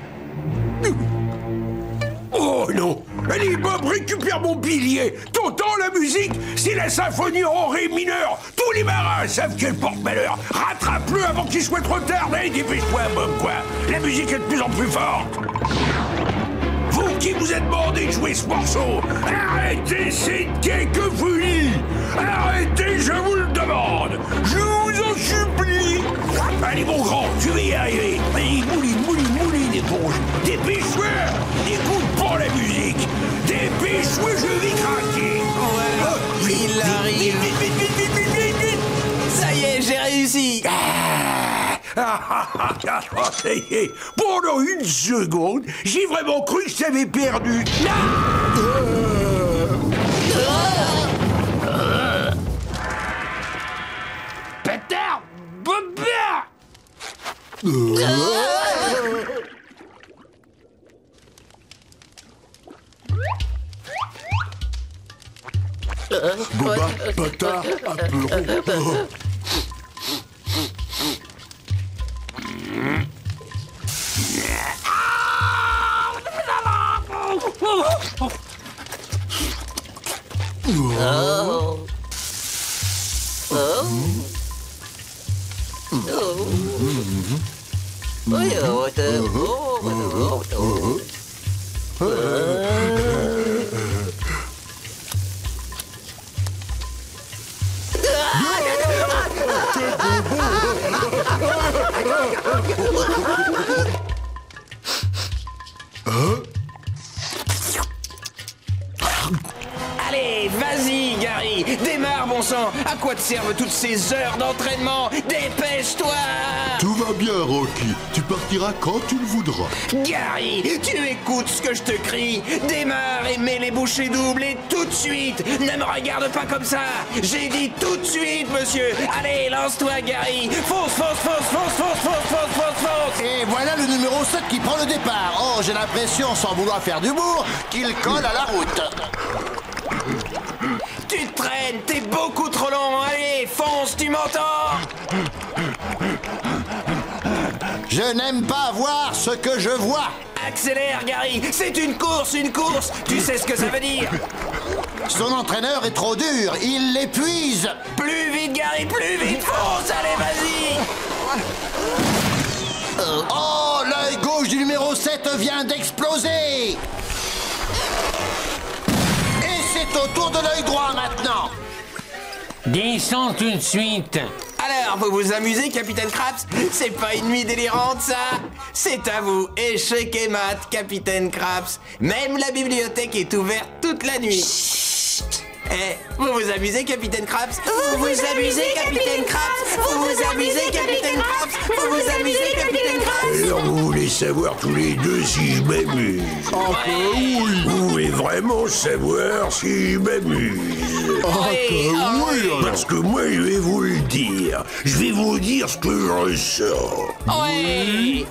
Oh non! Allez, Bob, récupère mon billet! T'entends la musique? C'est la symphonie en ré mineur! Tous les marins savent qu'elle porte malheur! Rattrape-le avant qu'il soit trop tard! Allez, dépêche-toi, Bob, quoi! La musique est de plus en plus forte! Vous qui vous êtes demandé de jouer ce morceau, arrêtez cette cacophonie. Arrêtez, je vous le demande. Je vous en supplie. Allez, mon grand, tu vas y arriver. Allez, mouline, éponge. Dépêche-toi. Écoute pas la musique. Dépêche-toi, je vais craquer. Ouais, il arrive. Vite. Ça y est, j'ai réussi. Pendant une seconde, j'ai vraiment cru que je t'avais perdu. Pétard, Bobert. Boba, Pata, Aperon. Allez, vas-y, Gary, démarre, bon sang. À quoi te servent toutes ces heures d'entraînement? Dépêche-toi. Tout va bien, Rocky. Tu partiras quand tu le voudras. Gary, tu écoutes ce que je te crie. Démarre et mets les bouchées doubles et tout de suite. Ne me regarde pas comme ça. J'ai dit tout de suite, monsieur. Allez, lance-toi, Gary. Fonce. Et voilà le numéro 7 qui prend le départ. Oh, j'ai l'impression, sans vouloir faire d'humour, qu'il colle à la route. Tu te traînes, t'es beaucoup trop long. Allez, fonce, tu m'entends? Je n'aime pas voir ce que je vois. Accélère, Gary. C'est une course. Tu sais ce que ça veut dire? Son entraîneur est trop dur, il l'épuise. Plus vite, Gary, plus vite. Fonce, allez, vas-y. Oh, l'œil gauche du numéro 7 vient d'exploser. Et c'est au tour de l'œil droit maintenant. Descends tout de suite. Alors, vous vous amusez, Capitaine Krabs? C'est pas une nuit délirante, ça? C'est à vous, échec et mat, Capitaine Krabs. Même la bibliothèque est ouverte toute la nuit. Eh, vous vous amusez, Capitaine Krabs? Vous vous amusez, Capitaine Krabs? Vous vous amusez, Capitaine Krabs? Vous vous amusez, Capitaine Krabs? Alors vous voulez savoir tous les deux si je m'amuse? Oui. Vous voulez vraiment savoir si je m'amuse? Oui. Parce que moi je vais vous le dire. Je vais vous dire ce que je ressens. Ouais.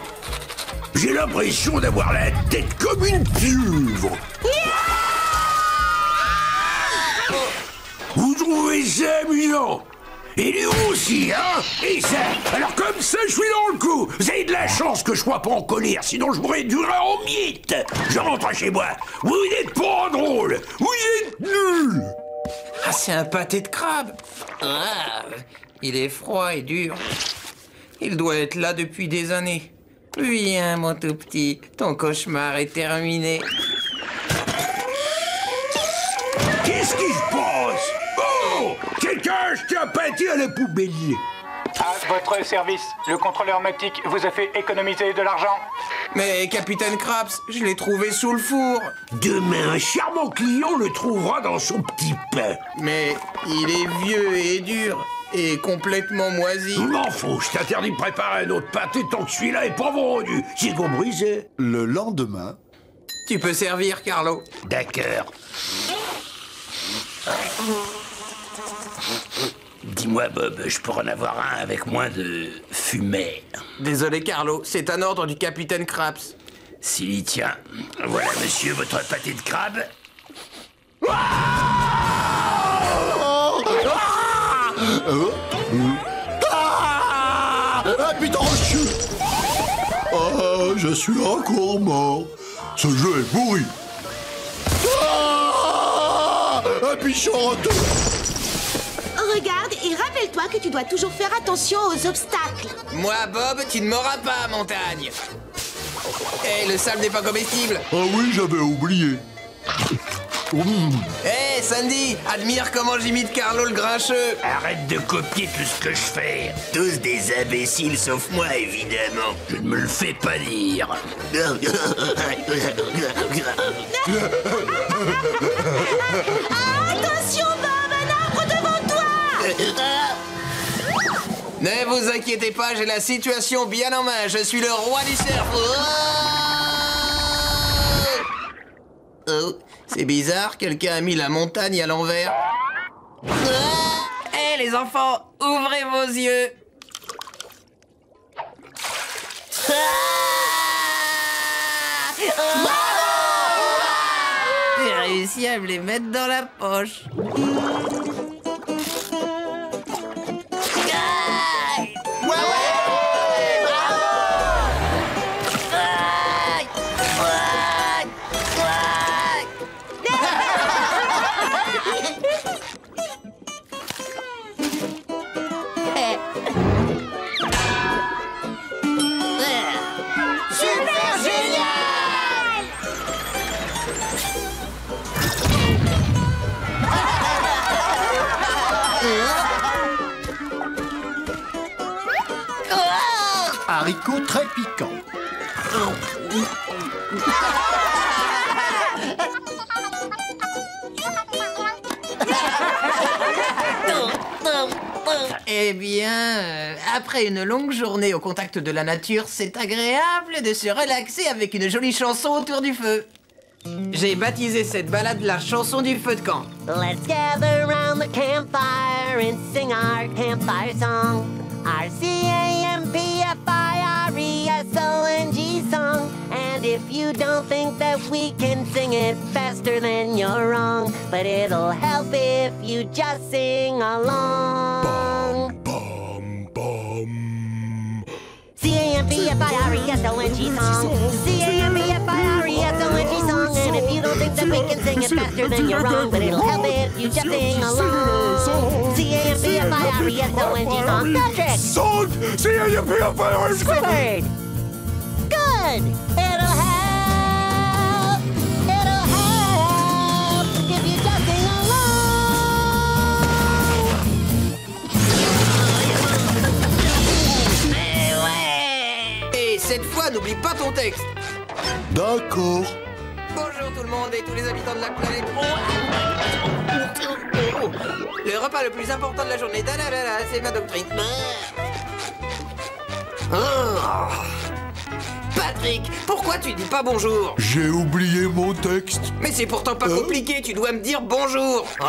J'ai l'impression d'avoir la tête comme une pieuvre. Vous trouvez ça amusant? Et lui aussi, hein? Et ça? Alors comme ça, je suis dans le coup. Vous avez de la chance que je sois pas en colère, sinon je pourrais durer en miettes. Je rentre chez moi. Vous n'êtes pas drôle. Vous êtes nuls. Ah, c'est un pâté de crabe. Ah, il est froid et dur. Il doit être là depuis des années. Viens, mon tout petit. Ton cauchemar est terminé. Qu'est-ce qui se passe? Oh! Quelqu'un a jeté un pâté à la poubelle. À votre service, le contrôleur Matic vous a fait économiser de l'argent. Mais Capitaine Krabs, je l'ai trouvé sous le four. Demain, un charmant client le trouvera dans son petit pain. Mais il est vieux et dur et complètement moisi. M'en fous, je t'interdis de préparer un autre pâté tant que celui-là est pas vendu. J'ai compris, c'est... Le lendemain... Tu peux servir, Carlo. D'accord. Dis-moi, Bob, je pourrais en avoir un avec moins de fumée. Désolé, Carlo, c'est un ordre du Capitaine Krabs. S'il y tient. Voilà, monsieur, votre pâté de crabe. Ah putain, je suis... Ah, je suis encore mort. Ce jeu est pourri. Un pichon en deux. Regarde et rappelle-toi que tu dois toujours faire attention aux obstacles. Moi, Bob, tu ne m'auras pas, montagne. Eh, le sable n'est pas comestible. Ah oui, j'avais oublié. Eh, Sandy, admire comment j'imite Carlo le grincheux. Arrête de copier tout ce que je fais. Tous des imbéciles sauf moi, évidemment. Je ne me le fais pas dire. Attention, Bob, un arbre devant toi. Ne vous inquiétez pas, j'ai la situation bien en main. Je suis le roi du surf. Oh, c'est bizarre, quelqu'un a mis la montagne à l'envers. Eh, les enfants, ouvrez vos yeux. J'ai réussi à me les mettre dans la poche. Super génial! Haricots très piquants. Eh bien, après une longue journée au contact de la nature, c'est agréable de se relaxer avec une jolie chanson autour du feu. J'ai baptisé cette balade la chanson du feu de camp. Let's gather around the campfire and sing our campfire song. Our C-A-M-P-F-I-R-E-S-O-N-G song. And if you don't think that we can sing it faster, then you're wrong. But it'll help if you just sing along. C-A-M-P-F-I-R-E-S-O-N-G song. C-A-M-P-F-I-R-E-S-O-N-G song. And if you don't think that we can sing it faster, then you're wrong. But it'll help if you just sing along. C-A-M-P-F-I-R-E-S-O-N-G song. Patrick! Song! C-A-M-P-F-I-R-E-S-O-N-G! Squidward! Good! It'll help if you just sing along. Et cette fois, n'oublie pas ton texte. D'accord. Bonjour tout le monde et tous les habitants de la planète. Le repas le plus important de la journée, c'est ma doctrine. Oh. Patrick, pourquoi tu dis pas bonjour? J'ai oublié mon texte. Mais c'est pourtant pas compliqué, tu dois me dire bonjour. Oh.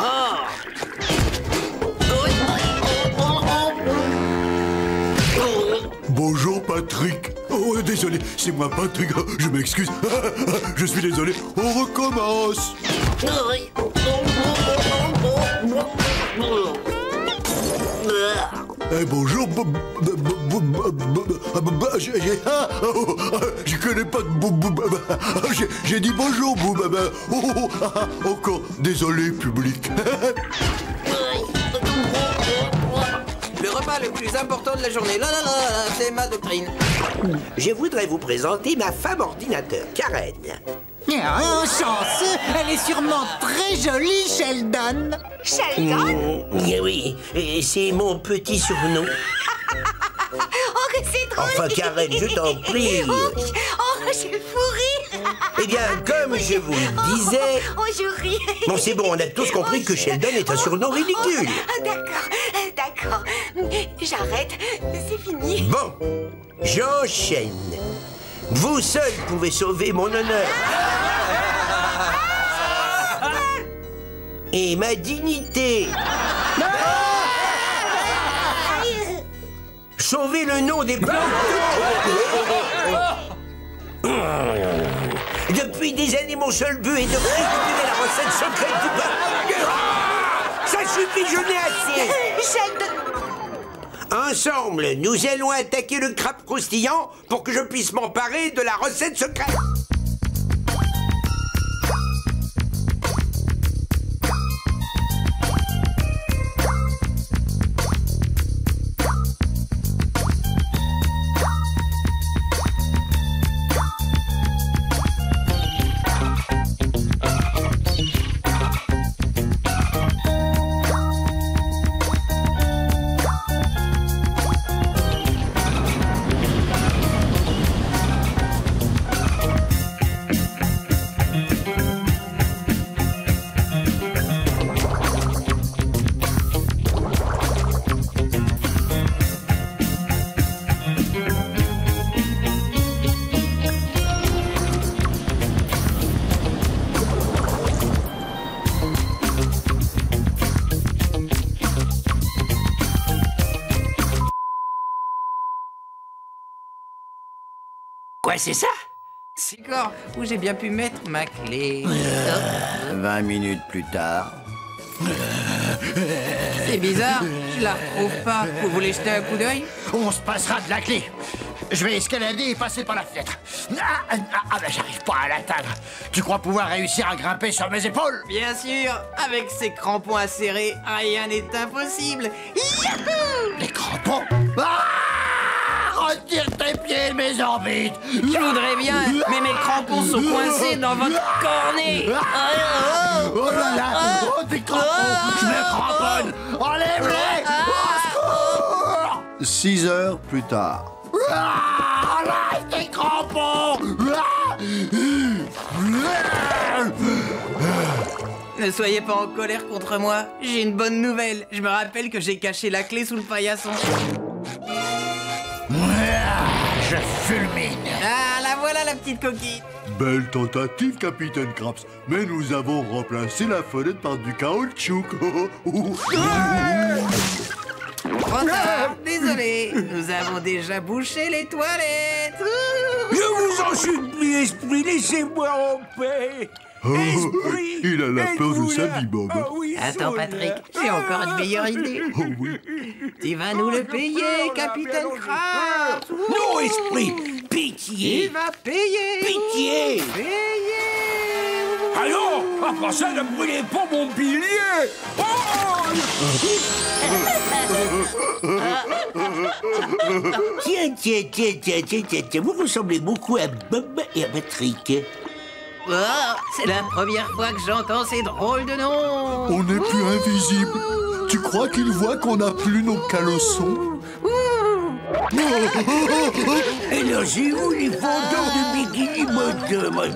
Bonjour Patrick. Oh, désolé, c'est moi Patrick. Je m'excuse. Je suis désolé. On recommence. Bonjour. Je connais pas de j'ai dit bonjour. Encore désolé public. Le repas le plus important de la journée, c'est ma doctrine. Je voudrais vous présenter ma femme ordinateur, Karen. Oh, chanceux! Elle est sûrement très jolie, Sheldon! Sheldon? Oui, et c'est mon petit surnom. Oh, que c'est drôle! Enfin, Karen, je t'en prie. Oh, j'ai le fou rire! Eh bien, comme je vous le disais... Oh, je ris! Bon, c'est bon, on a tous compris que Sheldon est un surnom ridicule. D'accord. J'arrête, c'est fini. Bon, j'enchaîne. Vous seul pouvez sauver mon honneur. Et ma dignité. Sauver le nom des plantes. Depuis des années, mon seul but est de récupérer la recette secrète du pain. Ça suffit, je n'ai assez. Ensemble, nous allons attaquer le crabe croustillant pour que je puisse m'emparer de la recette secrète. Quoi, c'est ça? D'accord, où j'ai bien pu mettre ma clé. 20 minutes plus tard. C'est bizarre, je la retrouve pas. Vous voulez jeter un coup d'œil? On se passera de la clé. Je vais escalader et passer par la fenêtre. Ben j'arrive pas à l'atteindre. Tu crois pouvoir réussir à grimper sur mes épaules? Bien sûr, avec ces crampons acérés, rien n'est impossible. Yahoo! Les crampons? Retire tes pieds de mes orbites! Je voudrais bien, mais mes crampons sont coincés dans votre cornet. Oh là là! Oh, tes crampons! Je me cramponne! Enlève-les! Au secours! 6 heures plus tard. Enlève tes crampons! Ne soyez pas en colère contre moi. J'ai une bonne nouvelle. Je me rappelle que j'ai caché la clé sous le paillasson. Je fulmine. Ah, la voilà la petite coquille. Belle tentative, Capitaine Krabs, mais nous avons remplacé la fenêtre par du caoutchouc. Trop tard, désolé. Nous avons déjà bouché les toilettes. Je vous en supplie, esprit, laissez-moi en paix. Esprit, il a la peur de sa vie, Bob. Attends, Patrick, j'ai encore une meilleure idée. Tu vas nous le payer, Capitaine Krabs. Non, esprit, pitié. Il va payer. Pitié. Payer. Alors, après ça, ne brûlez pas mon pilier. Tiens, vous ressemblez beaucoup à Bob et à Patrick. Oh, c'est la première fois que j'entends ces drôles de noms. On n'est plus invisible. Tu crois qu'il voit qu'on n'a plus nos caleçons? Et là, c'est vous les vendeurs de bikini mode, moi,